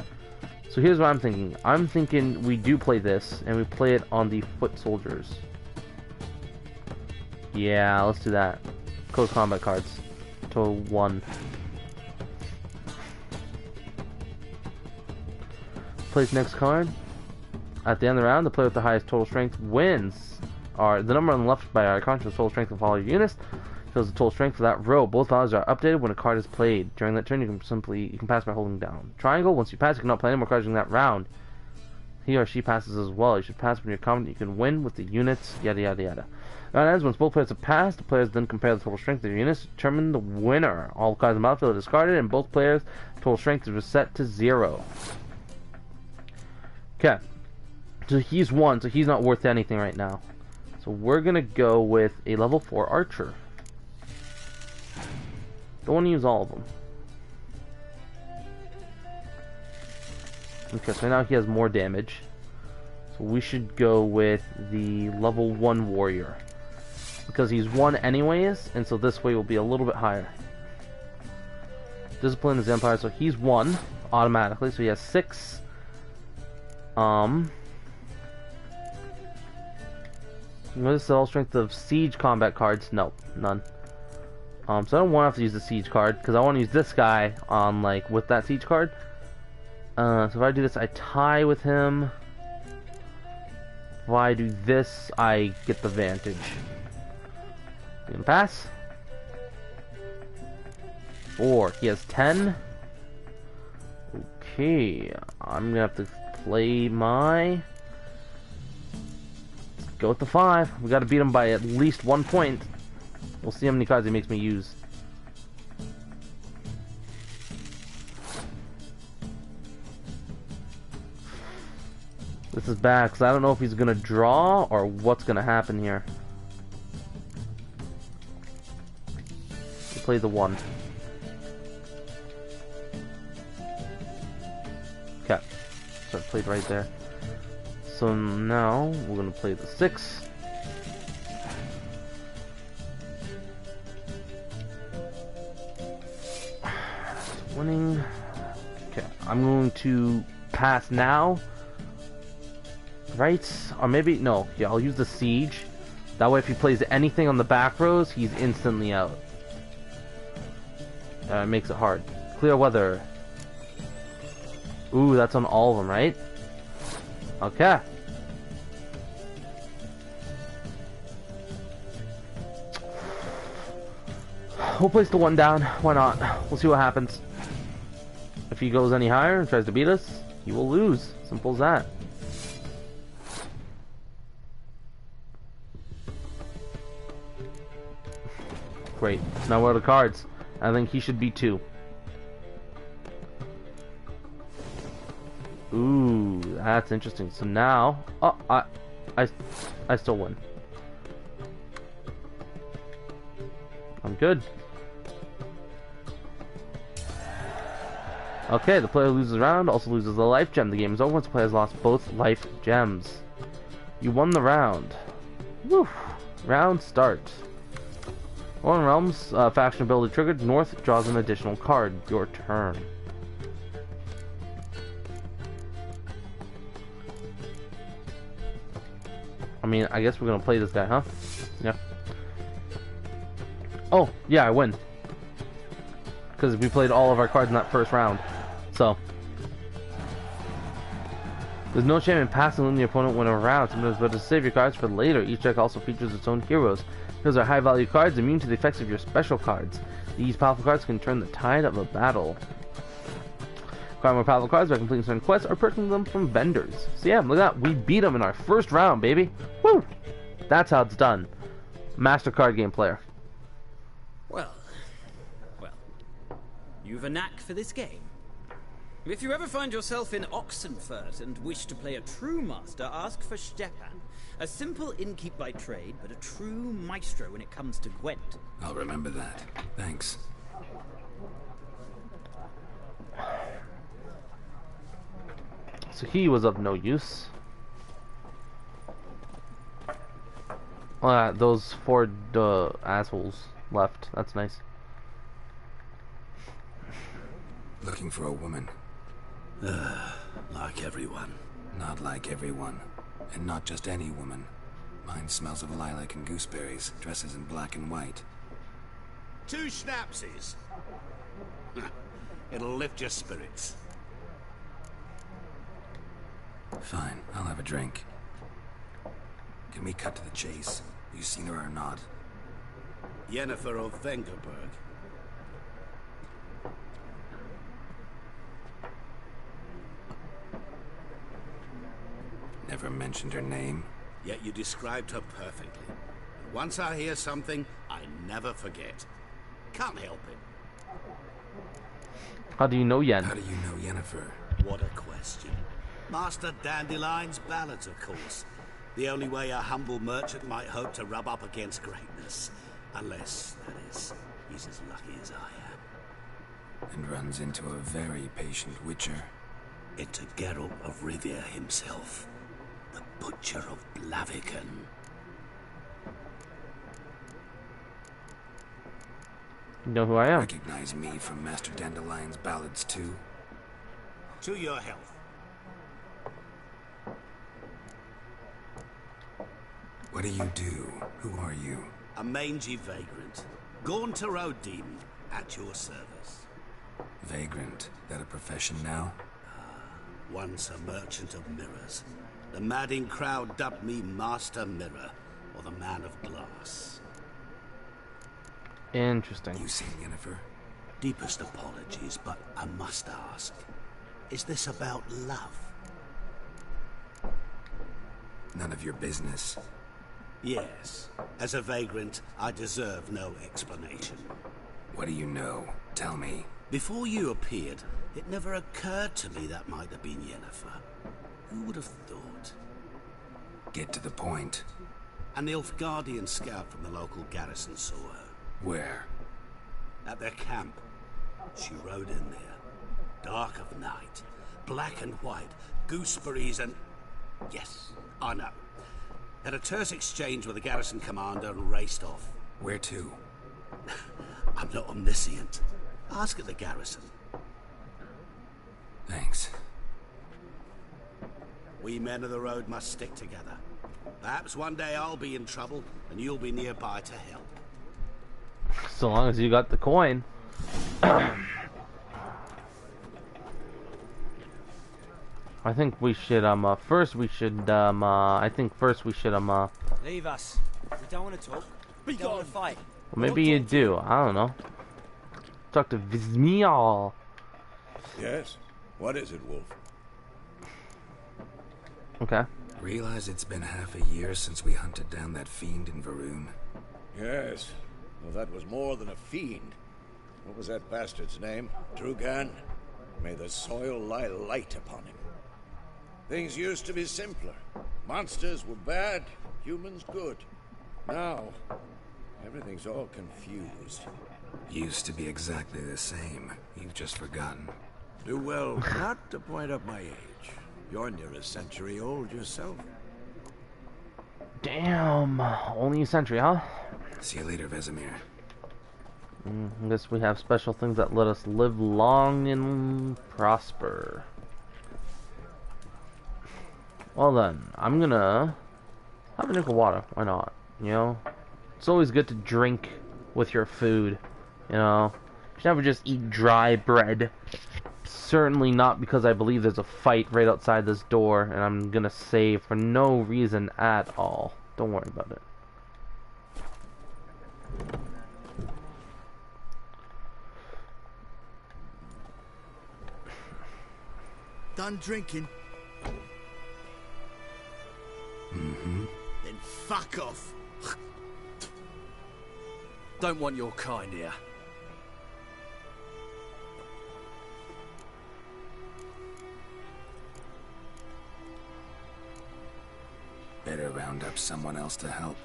So here's what I'm thinking. I'm thinking we do play this, and we play it on the foot soldiers. Yeah, let's do that. Close combat cards. Total 1. Plays next card. At the end of the round, the player with the highest total strength wins. The number on the left by our icon shows total strength of all your units. Shows the total strength for that row. Both values are updated when a card is played. During that turn, you can pass by holding down triangle. Once you pass, you cannot play any more cards during that round. He or she passes as well. You should pass when you're confident you can win with the units. Yada yada yada. Round ends once both players have passed. The players then compare the total strength of their units to determine the winner. All cards in the battlefield are discarded, and both players' total strength is reset to 0. Okay, so he's 1, so he's not worth anything right now. So we're gonna go with a level 4 archer. Don't want to use all of them. Okay, so now he has more damage. So we should go with the level 1 warrior. Because he's 1 anyways, and so this way will be a little bit higher. Discipline is Empire, so he's 1 automatically, so he has 6. Notice the all strength of siege combat cards. Nope, none. So I don't want to have to use the siege card because I want to use this guy on with that siege card. So if I do this, I tie with him. If I do this, I get the advantage. You can pass. 4. He has 10. Okay, I'm gonna have to play my. Go with the 5. We got to beat him by at least 1 point. We'll see how many cards he makes me use. This is bad because I don't know if he's gonna draw or what's gonna happen here. We'll play the 1. Okay, so I played right there. So now we're gonna play the 6. Winning. Okay, I'm going to pass now. Right? Or maybe no. Yeah, I'll use the siege. That way, if he plays anything on the back rows, he's instantly out. It makes it hard. Clear weather. Ooh, that's on all of them, right? Okay. We'll place the one down. Why not? We'll see what happens. If he goes any higher and tries to beat us, he will lose. Simple as that. Great. Now what are the cards? I think he should be 2. Ooh, that's interesting. So now, oh, I still win. I'm good. Okay, the player loses a round, also loses a life gem. The game is over once the player has lost both life gems. You won the round. Woo! Round start. One Realms, faction ability triggered. North draws an additional card. Your turn. I mean, I guess we're gonna play this guy, huh? Yeah. Oh, yeah, I win. Because we played all of our cards in that first round. So. There's no shame in passing when the opponent win a round. Sometimes better to save your cards for later. Each deck also features its own heroes. Heroes are high value cards immune to the effects of your special cards. These powerful cards can turn the tide of a battle. Acquire more powerful cards by completing certain quests or purchasing them from vendors. So yeah, look at that. We beat them in our first round, baby. Woo! That's how it's done. Master card game player. Well, you've a knack for this game. If you ever find yourself in Oxenfurt and wish to play a true master, ask for Stepan. A simple innkeep by trade, but a true maestro when it comes to Gwent. I'll remember that. Thanks. So he was of no use. Those 4 assholes left. That's nice. Looking for a woman. Like everyone. Not like everyone. And not just any woman. Mine smells of lilac and gooseberries, dresses in black and white. 2 schnapsies. It'll lift your spirits. Fine, I'll have a drink. Can we cut to the chase? You seen her or not? Yennefer of Vengerberg. Never mentioned her name. Yet you described her perfectly. And once I hear something, I never forget. Can't help it. How do you know Yen? How do you know Yennefer? What a question. Master Dandelion's ballads, of course. The only way a humble merchant might hope to rub up against greatness. Unless, that is, he's as lucky as I am. And runs into a very patient witcher. Into Geralt of Rivia himself. The Butcher of Blaviken. You know who I am? Recognize me from Master Dandelion's ballads too? To your health. What do you do? Who are you? A mangy vagrant. Gaunter demon at your service. Vagrant? That a profession now? Once a merchant of mirrors. The madding crowd dubbed me Master Mirror, or the Man of Glass. Interesting. You seen Yennefer? Deepest apologies, but I must ask. Is this about love? None of your business. Yes. As a vagrant, I deserve no explanation. What do you know? Tell me. Before you appeared, it never occurred to me that might have been Yennefer. Who would have thought? Get to the point. An Nilfgaardian scout from the local garrison saw her. Where? At their camp. She rode in there. Dark of night. Black and white. Gooseberries and... Yes, I know. Had a terse exchange with the garrison commander and raced off. Where to? I'm not omniscient. Ask at the garrison. Thanks. We men of the road must stick together. Perhaps one day I'll be in trouble and you'll be nearby to help. So long as you got the coin. I think we should first we should I think first we should Leave us. We don't want to talk. We don't want to fight. well, maybe you do. I don't know. Talk to Vizmial. Yes? What is it, Wolf? Okay. Realize it's been half a year since we hunted down that fiend in Varun? Yes. Well, that was more than a fiend. What was that bastard's name? Drugan? May the soil lie light upon him. Things used to be simpler. Monsters were bad, humans good. Now, everything's all confused. Used to be exactly the same. You've just forgotten. Do well not to point up my age. You're near a century old yourself. Damn. Only a century, huh? See you later, Vesemir. I guess we have special things that let us live long and prosper. Well then, I'm gonna have a drink of water. Why not? You know? It's always good to drink with your food. You know? You should never just eat dry bread. Certainly not because I believe there's a fight right outside this door and I'm gonna save for no reason at all. Don't worry about it. Done drinking? Mm-hmm. Then fuck off. Don't want your kind here. Better round up someone else to help.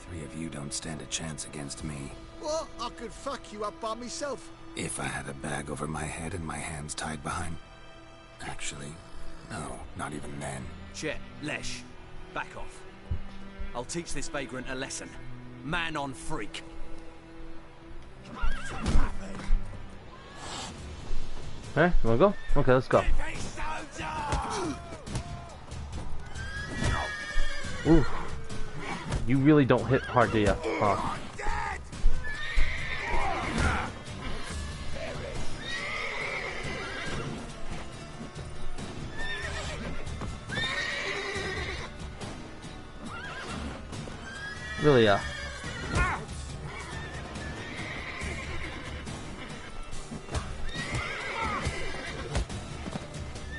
3 of you don't stand a chance against me. What? I could fuck you up by myself. If I had a bag over my head and my hands tied behind... Actually, no, not even then. Chet, Lesh, back off. I'll teach this vagrant a lesson. Man on freak. Hey, you wanna go? Okay, let's go. Ooh. You really don't hit hard, do ya? Huh. Really, yeah.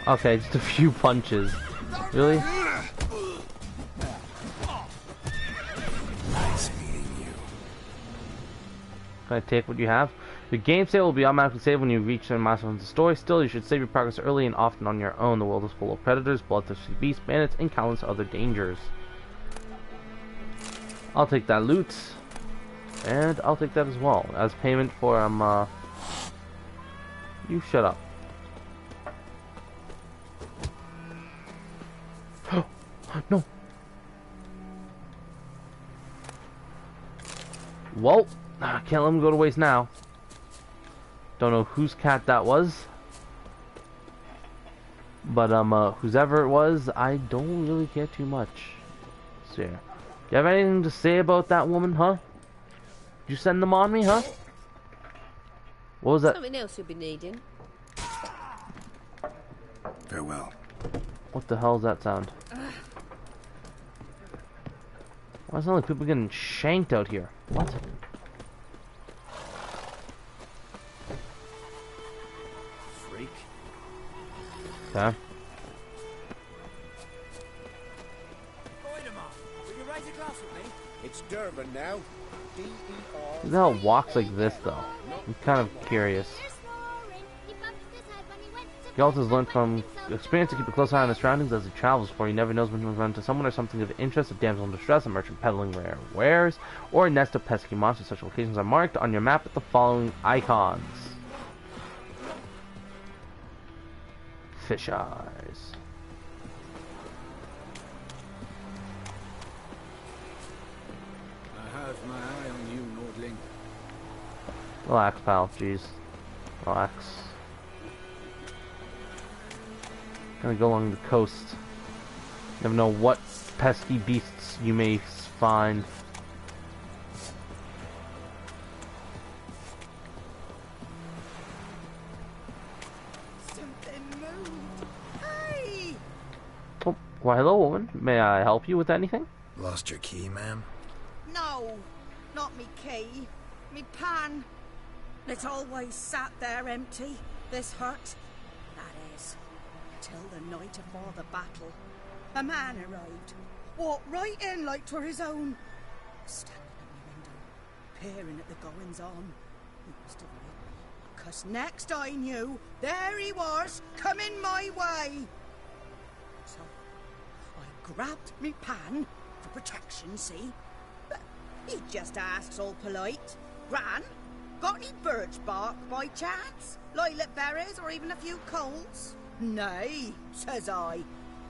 Okay, just a few punches. Really? Nice meeting you. Can I take what you have? Your game save will be automatically saved when you reach certain milestones in the story. Still, you should save your progress early and often on your own. The world is full of predators, bloodthirsty beasts, bandits, and countless other dangers. I'll take that loot. And I'll take that as well. As payment for, you shut up. No. Well, I can't let him go to waste now. Don't know whose cat that was. But, whoever it was, I don't really care too much. Let's see here. Do you have anything to say about that woman, huh? Did you send them on me, huh? What was that? Something else you'll be needing. Farewell. What the hell is that sound? Why sound like people getting shanked out here? What? Freak. Okay. It's Durban now. Who the hell walks like this, though? I'm kind of curious. Geralt has learned from experience to keep a close eye on his surroundings as he travels, for he never knows when he'll run into someone or something of interest, a damsel in distress, a merchant peddling rare wares, or a nest of pesky monsters. Such locations are marked on your map with the following icons. Fish eyes. I have my eye on you, Nordling. Relax, pal. Jeez. Relax. Gonna go along the coast. Never know what pesky beasts you may find. Something moved. Hey! Why, hello, woman. May I help you with anything? Lost your key, ma'am? No, not me key. Me pan. It's always sat there empty, this hut. That is, till the night afore the battle. A man arrived, walked right in like 'twere his own. Standing at my window, peering at the goings on. He must have read me, 'cause next I knew, there he was, coming my way. So, I grabbed me pan, for protection, see? But he just asks all polite, Gran, got any birch bark by chance? Lilac berries or even a few coals? Nay, says I.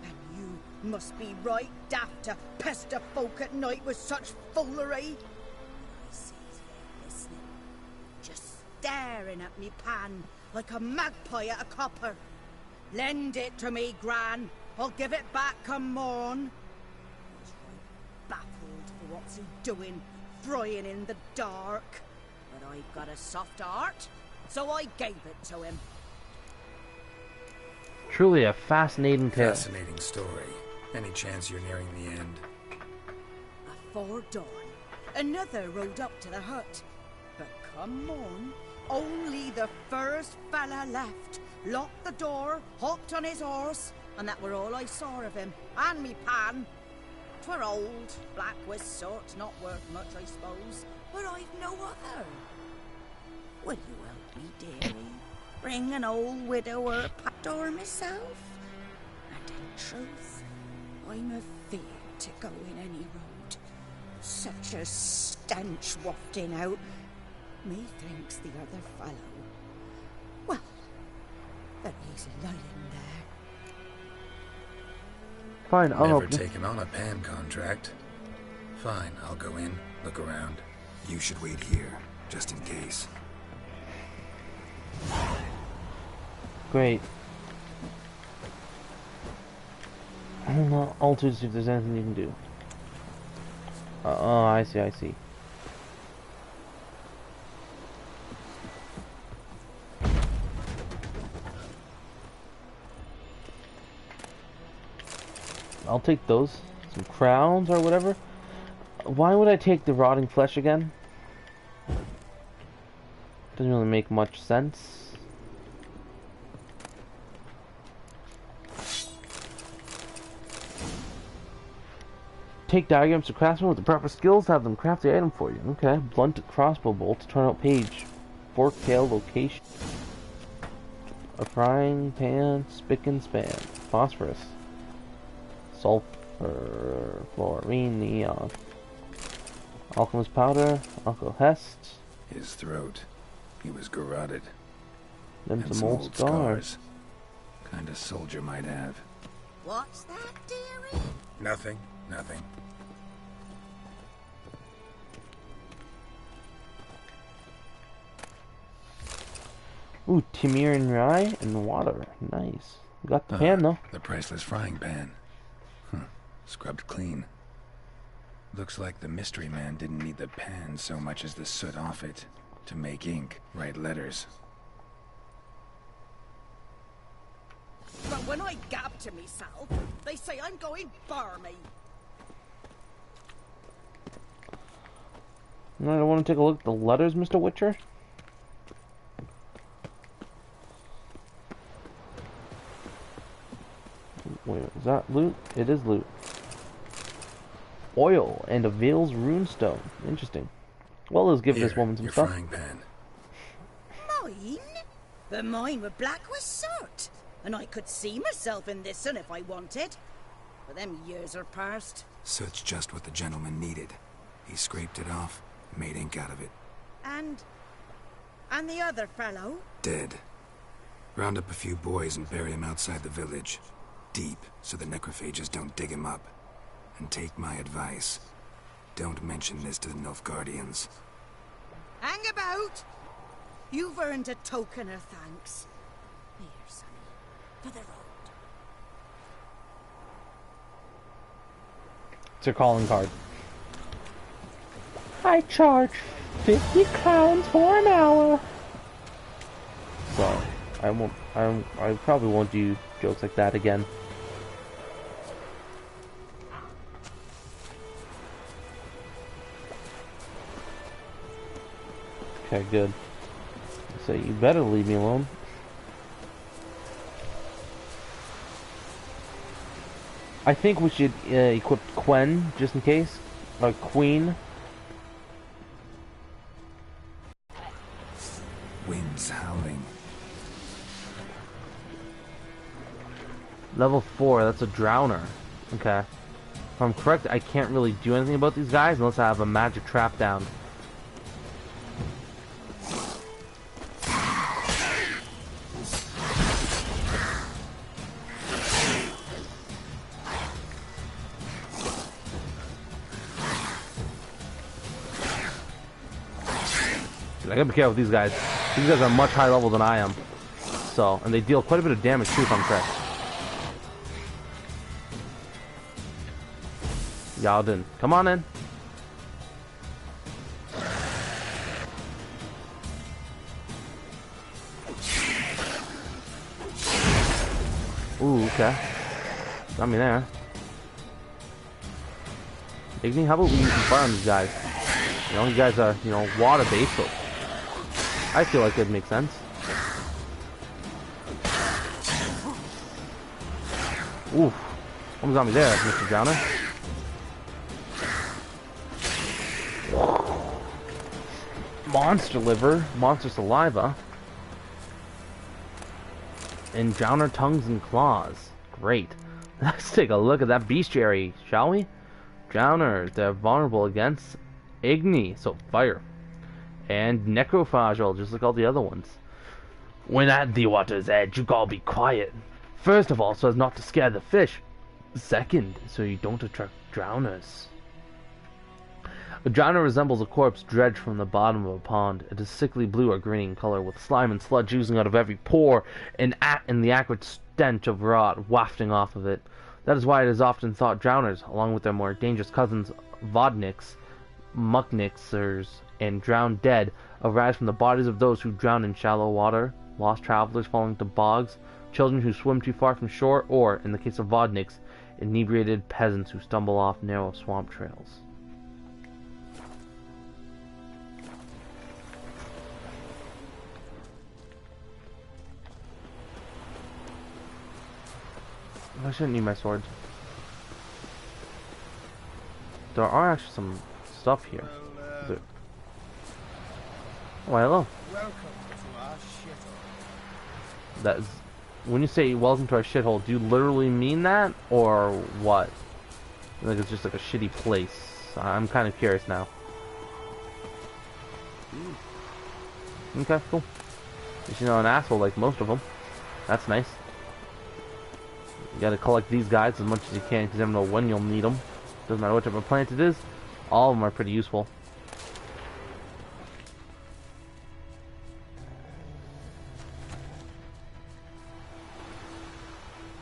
And you must be right daft to pester folk at night with such foolery. I sees him listening, just staring at me pan like a magpie at a copper. Lend it to me, Gran. I'll give it back come morn. He's right baffled for what's he doing, frying in the dark. But I've got a soft heart, so I gave it to him. Truly a fascinating tale. Fascinating story. Any chance you're nearing the end? Afore dawn, another rode up to the hut. But come morn, only the first fella left. Locked the door, hopped on his horse, and that were all I saw of him, and me pan. 'Twere old, black with soot, not worth much, I suppose, but I've no other. Will you help me, dearie? Bring an old widower pat door myself? And in truth, I'm afeard to go in any road. Such a stench wafting out. Methinks the other fellow. Well, that he's lying there. Fine, I'll Never help you. taken on a pan contract. Fine, I'll go in, look around. You should wait here, just in case. Great. I'm not altered to see if there's anything you can do. Oh, I see, I see. I'll take those. Some crowns or whatever. Why would I take the rotting flesh again? Doesn't really make much sense. Take diagrams to craftsmen with the proper skills to have them craft the item for you. Okay. Blunt crossbow bolt. Turn out page. Fork tail location. A frying pan. Spick and span. Phosphorus. Sulfur. Fluorine. Neon. Alchemist powder. Uncle Hest. His throat. He was garroted. Then and some old scars. Kind of soldier might have. What's that, dearie? Nothing. Nothing. Ooh, Timiran rye and water. Nice. Got the pan though. The priceless frying pan. Scrubbed clean. Looks like the mystery man didn't need the pan so much as the soot off it to make ink, write letters. But when I gab to myself, they say I'm going barmy. I don't want to take a look at the letters, Mr. Witcher. Wait, is that loot? It is loot. Oil and a Vale's runestone. Interesting. Well, let's give this woman some your stuff. frying pan. Mine? But mine were black with soot. And I could see myself in this one if I wanted. But them years are past. Soot's just what the gentleman needed. He scraped it off, made ink out of it. And the other fellow? Dead. Round up a few boys and bury him outside the village. Deep, so the necrophages don't dig him up. And take my advice. Don't mention this to the Nilfgaardians. Hang about! You've earned a token of thanks. Here, sonny, for the road. It's your calling card. I charge 50 crowns for an hour. So, I probably won't do jokes like that again. Okay, good. So you better leave me alone. I think we should equip Quen, just in case. Or Queen. Winds howling. Level 4, that's a Drowner. Okay. If I'm correct, I can't really do anything about these guys unless I have a magic trap down. I gotta be careful with these guys. These guys are much higher level than I am. So, and they deal quite a bit of damage too, if I'm correct. Yalden, come on in. Ooh, okay. Got me there. Igni, how about we use some fire on these guys? You know, you guys are, you know, water-based, so I feel like it'd make sense. Oof. Almost got me there, Mr. Drowner. Monster liver, monster saliva, and Drowner tongues and claws. Great. Let's take a look at that bestiary, shall we? Drowner, they're vulnerable against Igni, so fire, and necrophagal, just like all the other ones. When at the water's edge, you gotta be quiet. First of all, so as not to scare the fish. Second, so you don't attract drowners. A drowner resembles a corpse dredged from the bottom of a pond. It is sickly blue or green in color, with slime and sludge oozing out of every pore, and the acrid stench of rot wafting off of it. That is why it is often thought drowners, along with their more dangerous cousins, vodniks, muckniksers, and drowned dead, arise from the bodies of those who drown in shallow water, lost travelers falling into bogs, children who swim too far from shore, or, in the case of vodniks, inebriated peasants who stumble off narrow swamp trails. I shouldn't need my swords. There are actually some stuff here. There... Oh, hello. Welcome to our shithole. That is, when you say welcome to our shithole, do you literally mean that, or what? Like it's just like a shitty place. I'm kind of curious now. Okay, cool. At least you're not an asshole like most of them. That's nice. You gotta collect these guys as much as you can, because you never know when you'll need them. Doesn't matter what type of plant it is. All of them are pretty useful.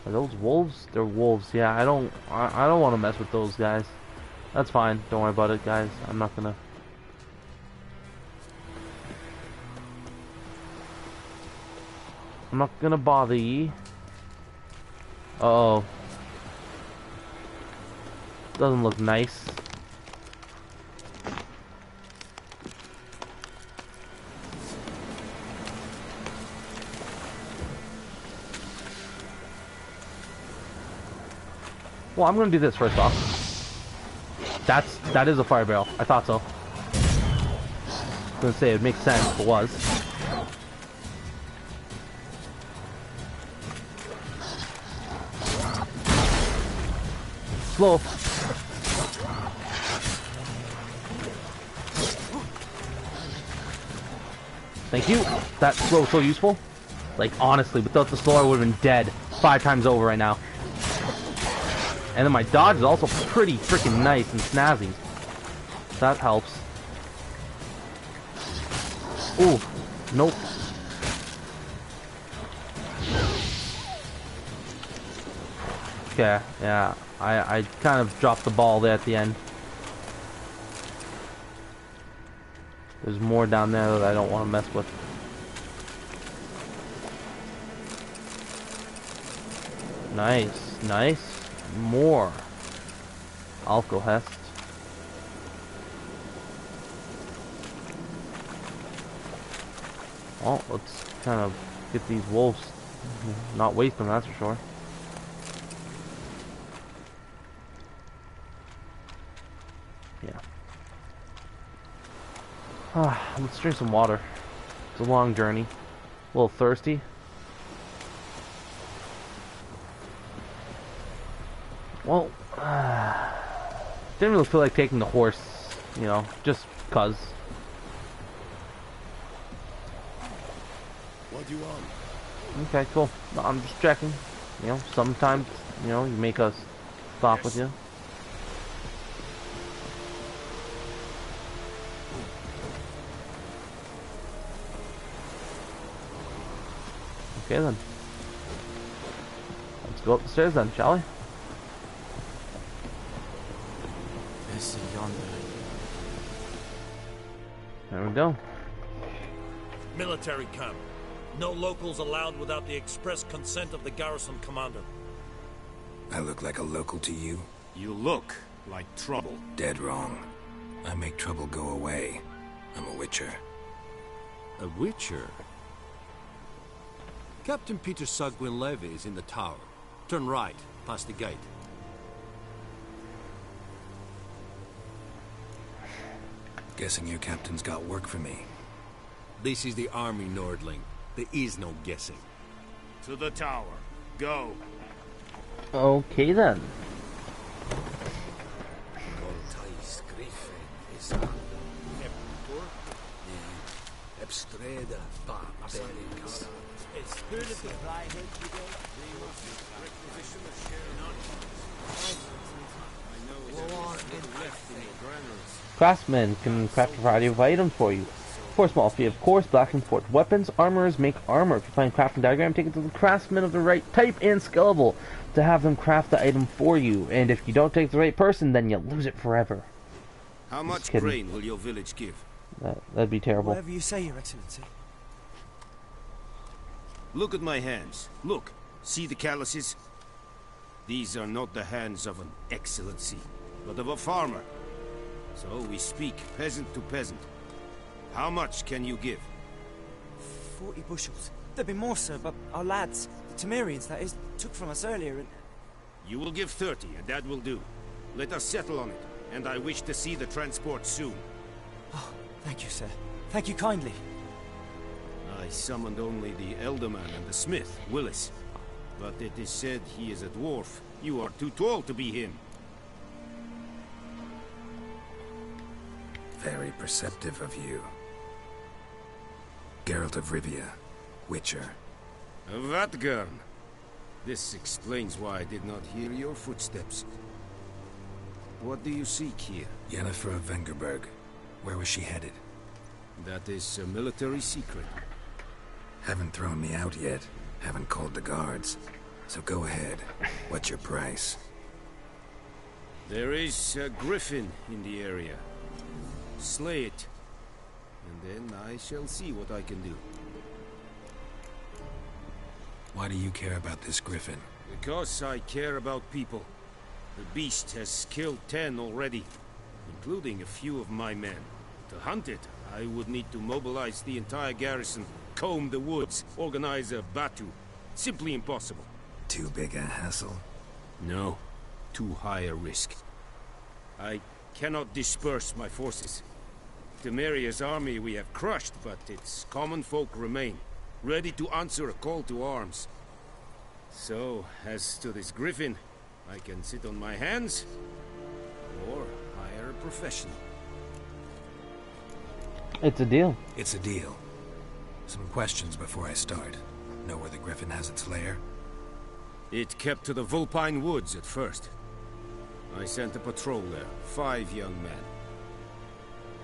Are those wolves? They're wolves. Yeah, I don't want to mess with those guys. That's fine. Don't worry about it, guys. I'm not gonna. I'm not gonna bother ye. Uh-oh. Doesn't look nice. Well, I'm gonna do this first off. That is a fire barrel. I thought so. I was gonna say it makes sense if it was. Slow. Thank you. That slow was so useful. Like honestly, without the slow I would have been dead 5 times over right now. And then my dodge is also pretty freaking nice and snazzy. That helps. Ooh. Nope. Okay, yeah. I kind of dropped the ball there at the end. There's more down there that I don't want to mess with. Nice, nice. More alcohest. Well, let's kind of get these wolves. Not waste them, that's for sure. Yeah. Let's drink some water. It's a long journey. A little thirsty. Well, didn't really feel like taking the horse, you know, just cause. What do you want? Okay, cool. No, I'm just checking. You know, sometimes, you know, you make us stop with you. Okay then. Let's go up the stairs then, shall we? There's yonder. There we go. Military camp. No locals allowed without the express consent of the garrison commander. I look like a local to you? You look like trouble. Dead wrong. I make trouble go away. I'm a witcher. A witcher? Captain Peter Sugwin Levy is in the tower. Turn right, past the gate. Guessing your captain's got work for me. This is the army, Nordling. There is no guessing. To the tower. Go. Okay then. Craftsmen can craft a variety of items for you. For a small fee, of course, blacksmiths forge weapons, armorers make armor. If you find a crafting diagram, take it to the craftsman of the right type and skill level to have them craft the item for you. And if you don't take the right person, then you lose it forever. How much grain will your village give? That'd be terrible. Whatever you say, Your Excellency. Look at my hands. Look. See the calluses? These are not the hands of an excellency, but of a farmer. So we speak peasant to peasant. How much can you give? 40 bushels. There'd be more, sir, but our lads, the Temerians, that is, took from us earlier and... You will give 30, and that will do. Let us settle on it, and I wish to see the transport soon. Oh, thank you, sir. Thank you kindly. I summoned only the Elderman and the smith, Willis. But it is said he is a dwarf. You are too tall to be him. Very perceptive of you. Geralt of Rivia, Witcher. Vatgern. This explains why I did not hear your footsteps. What do you seek here? Yennefer of Vengerberg. Where was she headed? That is a military secret. Haven't thrown me out yet. Haven't called the guards. So go ahead. What's your price? There is a griffin in the area. Slay it. And then I shall see what I can do. Why do you care about this griffin? Because I care about people. The beast has killed 10 already, including a few of my men. To hunt it, I would need to mobilize the entire garrison, comb the woods, organize a batu. Simply impossible. Too big a hassle? No. Too high a risk. I cannot disperse my forces. Temeria's army we have crushed, but its common folk remain, ready to answer a call to arms. So, as to this griffin, I can sit on my hands, or hire a professional. It's a deal. It's a deal. Some questions before I start. Know where the griffin has its lair? It kept to the Vulpine Woods at first. I sent a patrol there, 5 young men.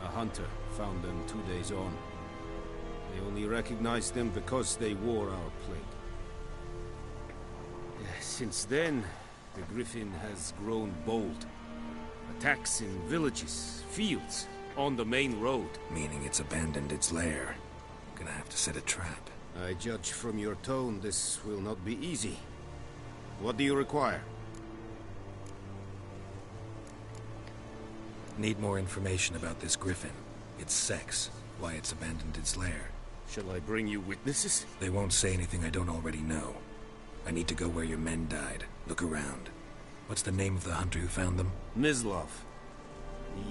A hunter found them 2 days on. They only recognized them because they wore our plate. Since then, the griffin has grown bold. Attacks in villages, fields, on the main road. Meaning it's abandoned its lair. Gonna have to set a trap. I judge from your tone this will not be easy. What do you require? Need more information about this griffin. Its sex, why it's abandoned its lair. Shall I bring you witnesses? They won't say anything I don't already know. I need to go where your men died. Look around. What's the name of the hunter who found them? Mislov.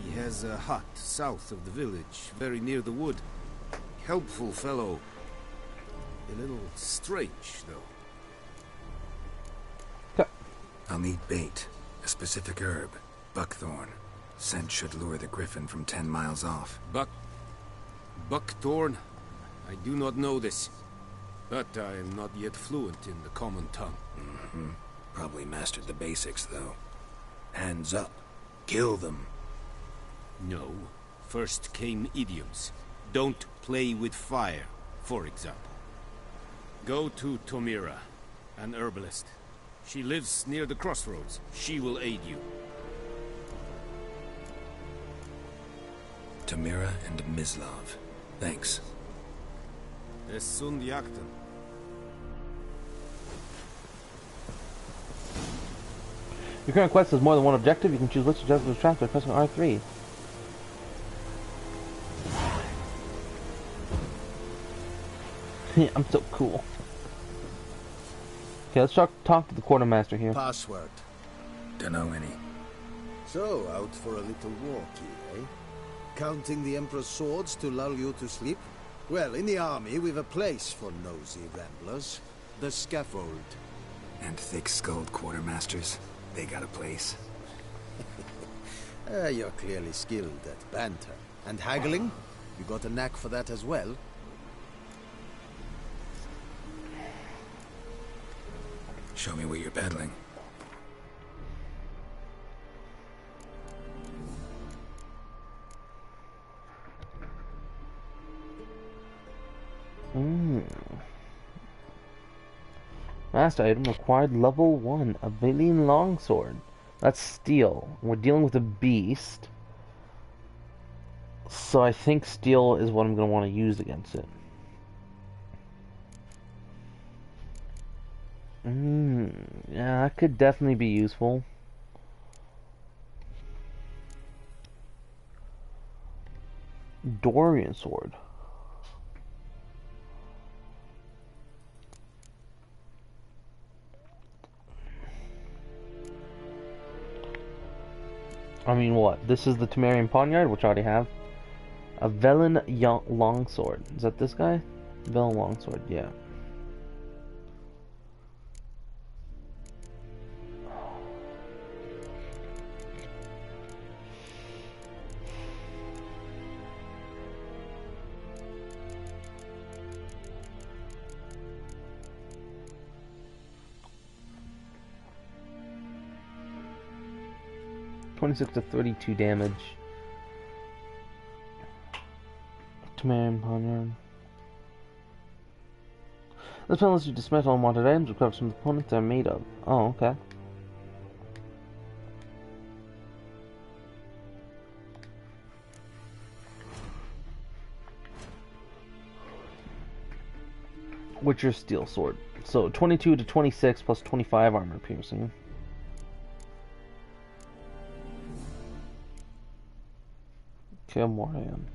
He has a hut south of the village, very near the wood. Helpful fellow. A little strange, though. I'll need bait. A specific herb. Buckthorn. Scent should lure the griffin from 10 miles off. Buckthorn? I do not know this. But I am not yet fluent in the common tongue. Probably mastered the basics, though. Hands up. Kill them. No. First came idioms. Don't play with fire, for example. Go to Tomira, an herbalist. She lives near the crossroads. She will aid you. Tomira and Mislov. Thanks. Es sunt jakten. Your current quest has more than one objective. You can choose which objective to track by pressing R3. I'm so cool. Okay, let's talk to the quartermaster here. Password. Dunno any. So, out for a little walkie, eh? Counting the Emperor's swords to lull you to sleep? Well, in the army, we've a place for nosy ramblers. The scaffold. And thick-skulled quartermasters. They got a place. You're clearly skilled at banter. And haggling? You got a knack for that as well? Show me what you're peddling. Master item acquired level 1, a Valine longsword. That's steel. We're dealing with a beast. So I think steel is what I'm going to want to use against it. Yeah, that could definitely be useful. Dorian sword. I mean, what? This is the Temerian Poniard, which I already have. A Velen longsword. Is that this guy? Velen longsword, yeah. .26 to 32 damage. Temerian Poniard. This spell lets you dismantle unwanted items recovered from the opponents they're made of. Oh, okay. Witcher Steel Sword. So 22 to 26 plus 25 armor piercing. Okay, Moran.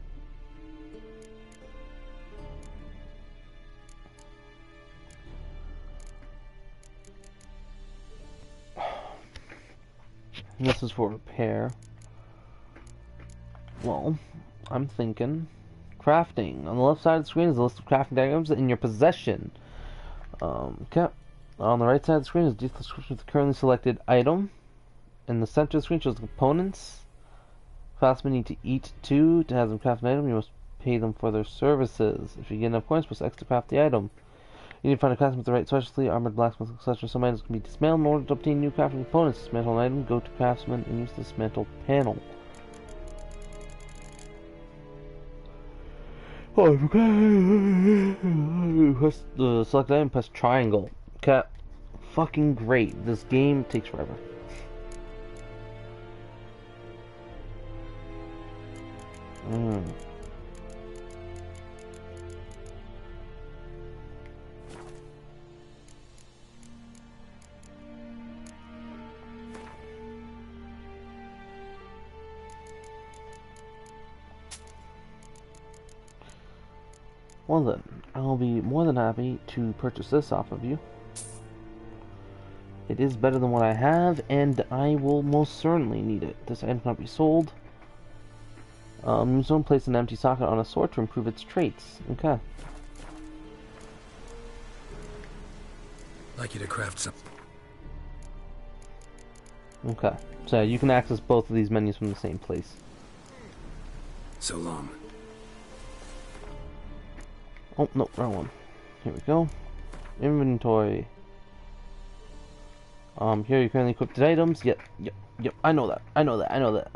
This is for repair. Well, I'm thinking crafting. On the left side of the screen is a list of crafting items in your possession. Okay. On the right side of the screen is the description of the currently selected item. In the center of the screen shows the components. Craftsmen need to eat too to have them craft an item. You must pay them for their services. If you get enough coins, press X to craft the item. You need to find a craftsman with the right specialty, armored, blacksmith, etc. Some items can be dismantled. In order to obtain new crafting components, dismantle an item, go to craftsman and use the dismantle panel. Oh, I forgot. Press the select item, press triangle. Okay. Fucking great. This game takes forever. Well then, I'll be more than happy to purchase this off of you. It is better than what I have, and I will most certainly need it. This item cannot be sold. Someone place an empty socket on a sword to improve its traits. Okay. I'd like you to craft some. Okay. So you can access both of these menus from the same place. So long. Oh, no, wrong one. Here we go. Inventory. Here you currently equipped items. Yep. I know that. I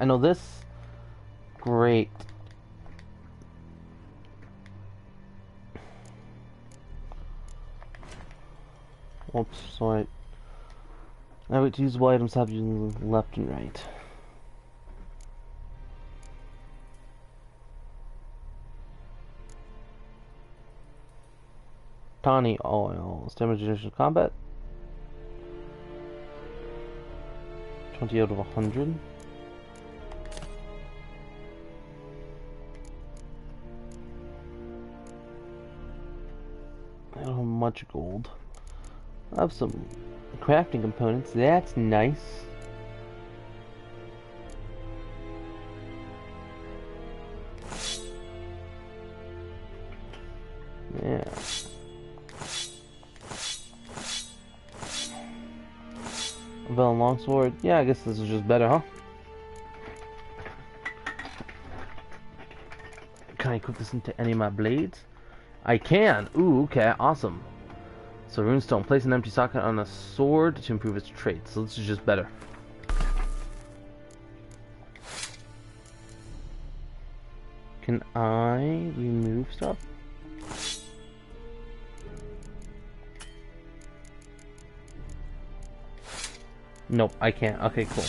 know this. Great. Oops, sorry. I wait to usable items have you left and right. Tawny oil. Damage reduction combat. 20 out of 100. I don't have much gold. I have some crafting components. That's nice. Yeah. A bell and longsword. Yeah, I guess this is just better, huh? Can I equip this into any of my blades? I can! Ooh, okay, awesome. So runestone. Place an empty socket on a sword to improve its traits. So this is just better. Can I remove stuff? Nope, I can't. Okay, cool.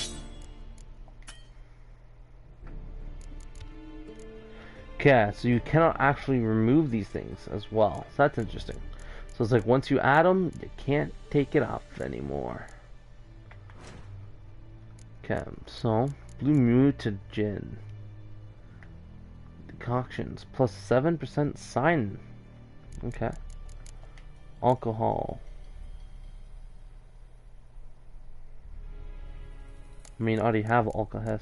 Okay, so you cannot actually remove these things as well. So that's interesting. So it's like once you add them, you can't take it off anymore. Okay, so blue mutagen decoctions plus 7% cyan. Okay. Alcohol. I mean, I already have alcohol.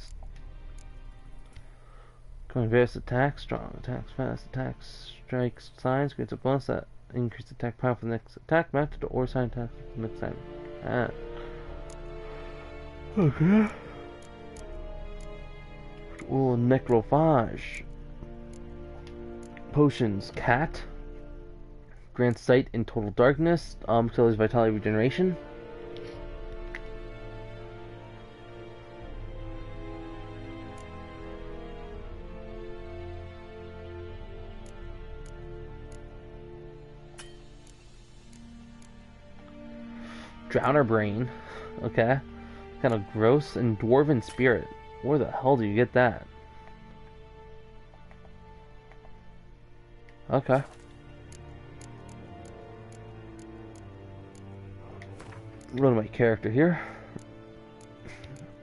Various attacks, strong attacks, fast attacks, strikes, signs, creates a bonus that increase attack power for the next attack method or sign attack for the next time. Okay. Oh, necrophage. Potions, cat. Grants sight in total darkness. Kills vitality regeneration. Drowner brain. Okay. Kind of gross. And dwarven spirit. Where the hell do you get that? Okay. Run my character here.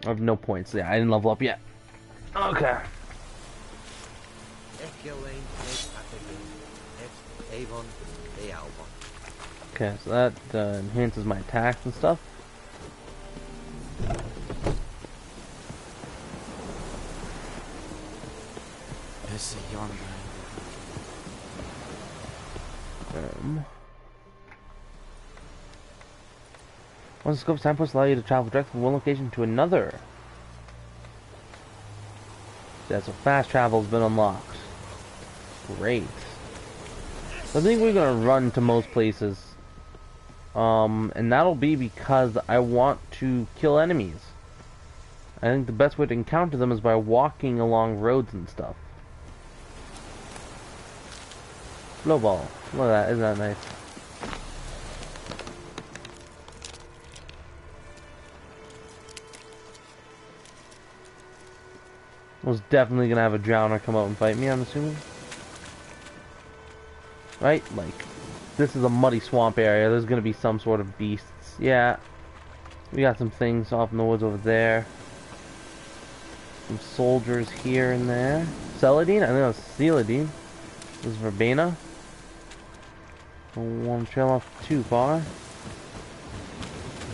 I have no points. Yeah, I didn't level up yet. Okay. Okay, so that enhances my attacks and stuff. Once the scope signposts allow you to travel directly from one location to another. Yeah, so fast travel has been unlocked. Great. I think we're gonna run to most places. And that'll be because I want to kill enemies. I think the best way to encounter them is by walking along roads and stuff. Snowball. Look at that, isn't that nice? I was definitely gonna have a drowner come out and fight me, I'm assuming. Right? Like, this is a muddy swamp area. There's gonna be some sort of beasts. Yeah. We got some things off in the woods over there. Some soldiers here and there. Celadine? I think that was Celadine. This is Verbena. Don't want to trail off too far.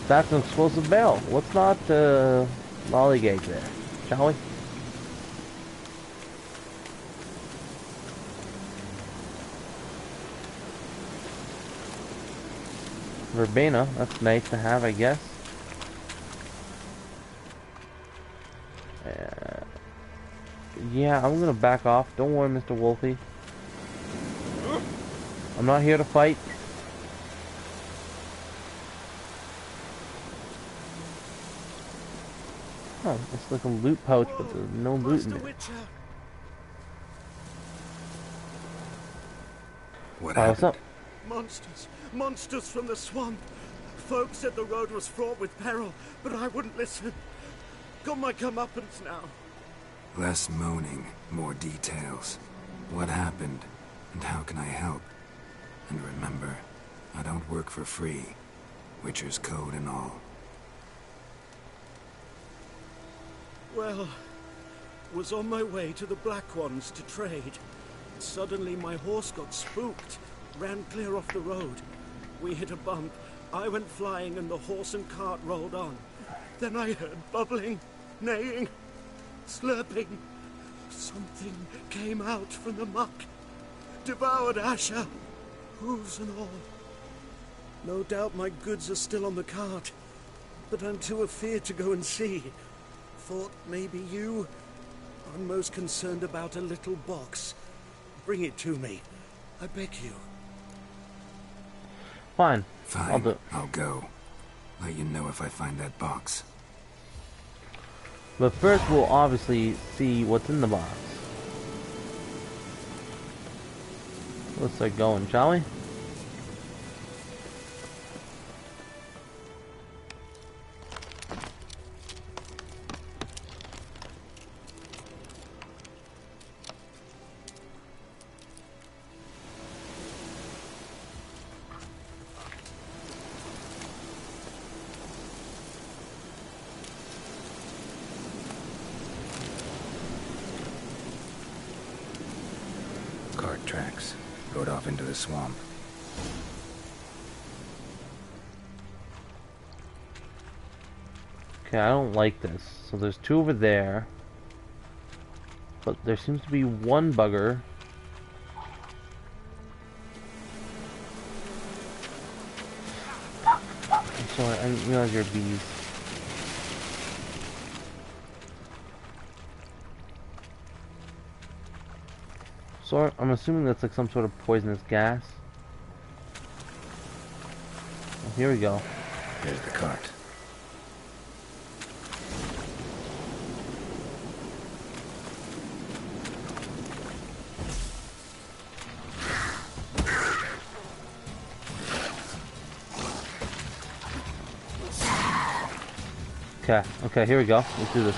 That's an explosive barrel. Let's not lollygag there, shall we? Verbena, that's nice to have, I guess. Yeah, I'm gonna back off. Don't worry, Mr. Wolfie. I'm not here to fight. Oh, it's like a loot pouch, but there's no loot in it. What's up? Monsters! Monsters from the swamp! Folks said the road was fraught with peril, but I wouldn't listen. Got my comeuppance now. Less moaning, more details. What happened, and how can I help? And remember, I don't work for free. Witcher's code and all. Well, was on my way to the Black Ones to trade. Suddenly my horse got spooked, ran clear off the road. We hit a bump, I went flying and the horse and cart rolled on. Then I heard bubbling, neighing, slurping. Something came out from the muck, devoured Asher, hooves and all. No doubt my goods are still on the cart, but I'm too afeard to go and see. Thought maybe you. I'm most concerned about a little box. Bring it to me. I beg you. Fine. Fine. I'll go. Let you know if I find that box. But first we'll obviously see what's in the box. Let's start going, shall we? Cart tracks. Rode off into the swamp. Okay, I don't like this. So there's two over there. But there seems to be one bugger. Fuck. I'm sorry, I didn't realize you're bees. So I'm assuming that's like some sort of poisonous gas. Oh, here we go. Here's the cart. Okay, here we go. Let's do this.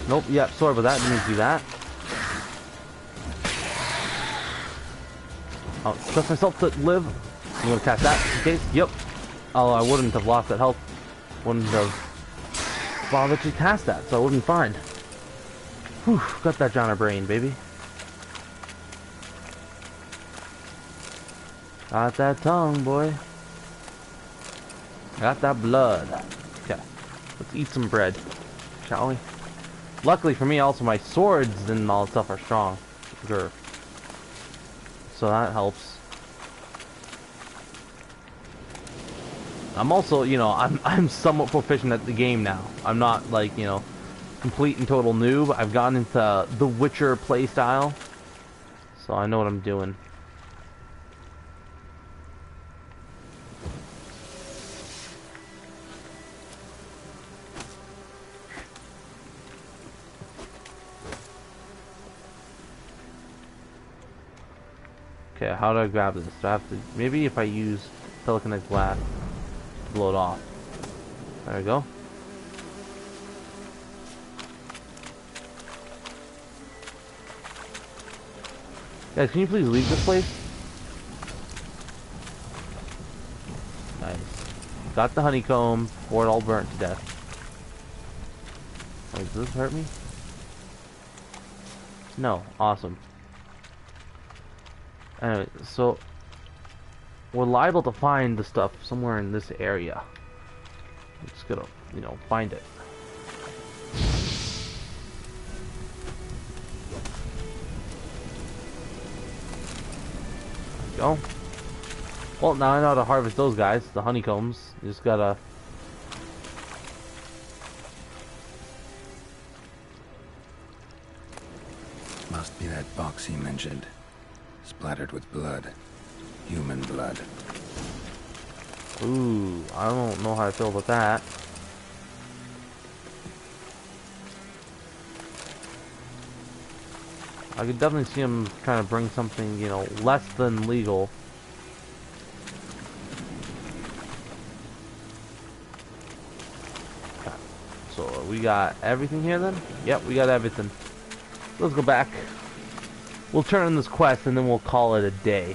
Nope, yeah, sorry about that, didn't mean to do that. I'll trust myself to live. I'm gonna cast that in case. Yep. Oh, I wouldn't have lost that health. Wouldn't have bothered to cast that, so I wouldn't fine. Whew, got that John brain, baby. Got that tongue, boy. Got that blood. Okay, let's eat some bread, shall we? Luckily for me, also my swords and all that stuff are strong. Grr. So that helps. I'm also, you know, I'm somewhat proficient at the game now. I'm not like, you know, complete and total noob. I've gotten into the Witcher playstyle, so I know what I'm doing. Okay, how do I grab this? Do I have to... Maybe if I use telekinetic blast to blow it off. There we go. Guys, can you please leave this place? Nice. Got the honeycomb before it all burnt to death. Wait, does this hurt me? No. Awesome. Anyway, so we're liable to find the stuff somewhere in this area. I'm just gonna, you know, find it. There we go. Well, now I know how to harvest those guys, the honeycombs. You just gotta... Must be that box he mentioned. Splattered with blood. Human blood. Ooh, I don't know how I feel about that. I could definitely see him trying to bring something, you know, less than legal. Okay. So we got everything here then? Yep, we got everything. Let's go back. We'll turn in this quest and then we'll call it a day.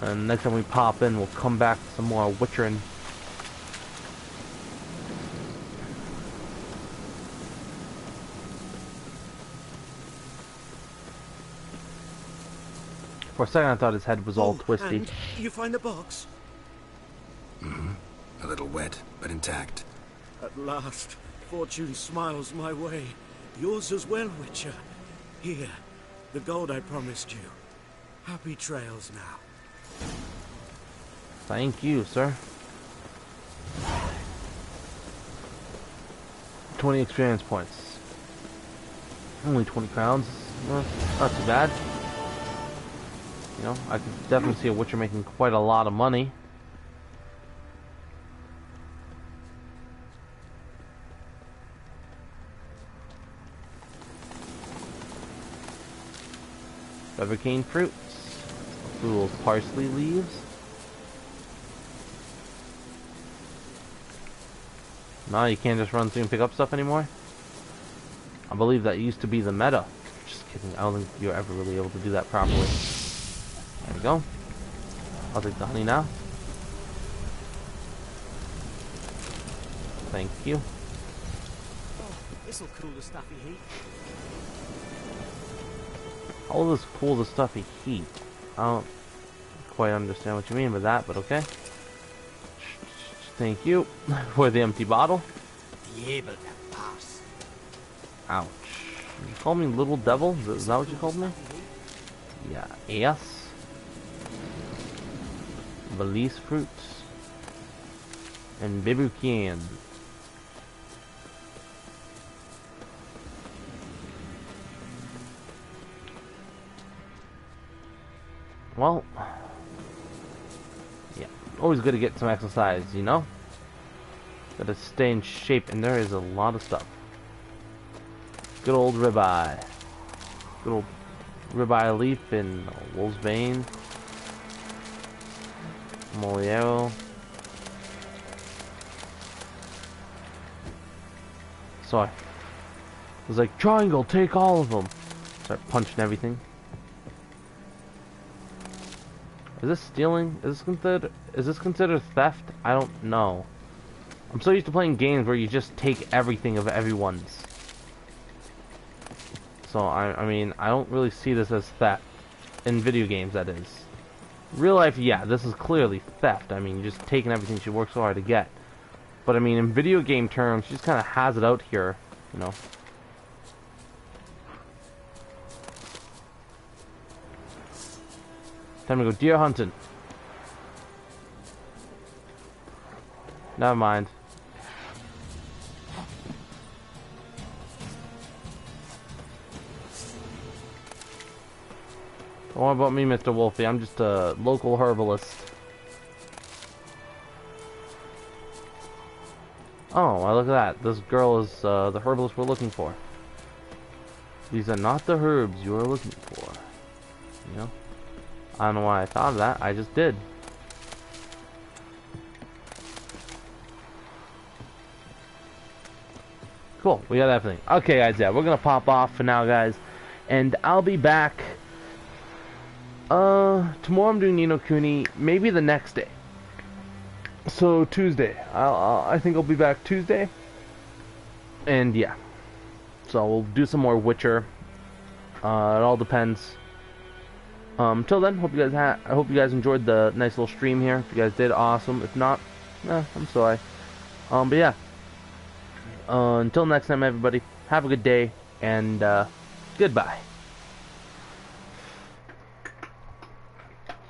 And next time we pop in, we'll come back to some more witchering. For a second, I thought his head was all twisty. And you find the box? Mm-hmm. A little wet, but intact. At last, fortune smiles my way. Yours as well, Witcher. Here, the gold I promised you. Happy trails now. Thank you, sir. 20 experience points. Only 20 crowns. Not too bad. You know, I could definitely see a Witcher making quite a lot of money. Feathercane fruits. Fool's parsley leaves. No, you can't just run through and pick up stuff anymore? I believe that used to be the meta. Just kidding, I don't think you're ever really able to do that properly. There we go. I'll take the honey now. Thank you. Oh, this'll cool the stuffy heat. How will this cool the stuffy heat? I don't quite understand what you mean by that, but okay. Thank you for the empty bottle. Be able to pass. Ouch. You call me little devil? Is that what you called me? Yeah. Yes. Valise fruits. And Bibukian. Well, yeah, always good to get some exercise, you know? Gotta stay in shape, and there is a lot of stuff. Good old ribeye. Good old ribeye leaf and wolf's bane. Moliero. Sorry. It was like, triangle, take all of them. Start punching everything. Is this stealing? Is this considered theft? I don't know. I'm so used to playing games where you just take everything of everyone's. So I mean, I don't really see this as theft in video games, that is. Real life, yeah, this is clearly theft. I mean, you're just taking everything she worked so hard to get. But I mean, in video game terms, she just kind of has it out here, you know. Time to go deer hunting. Never mind. Don't worry about me, Mr. Wolfie. I'm just a local herbalist. Oh, well, look at that. This girl is the herbalist we're looking for. These are not the herbs you are looking for. You know? I don't know why I thought of that. I just did. Cool, we got everything. Okay, guys, yeah, we're gonna pop off for now, guys. And I'll be back. Tomorrow I'm doing Ni no Kuni, maybe the next day. So, Tuesday. I think I'll be back Tuesday. And, yeah. So, we'll do some more Witcher. It all depends. Till then, I hope you guys enjoyed the nice little stream here. If you guys did, awesome. If not, I'm sorry. But yeah. Until next time, everybody, have a good day, and goodbye.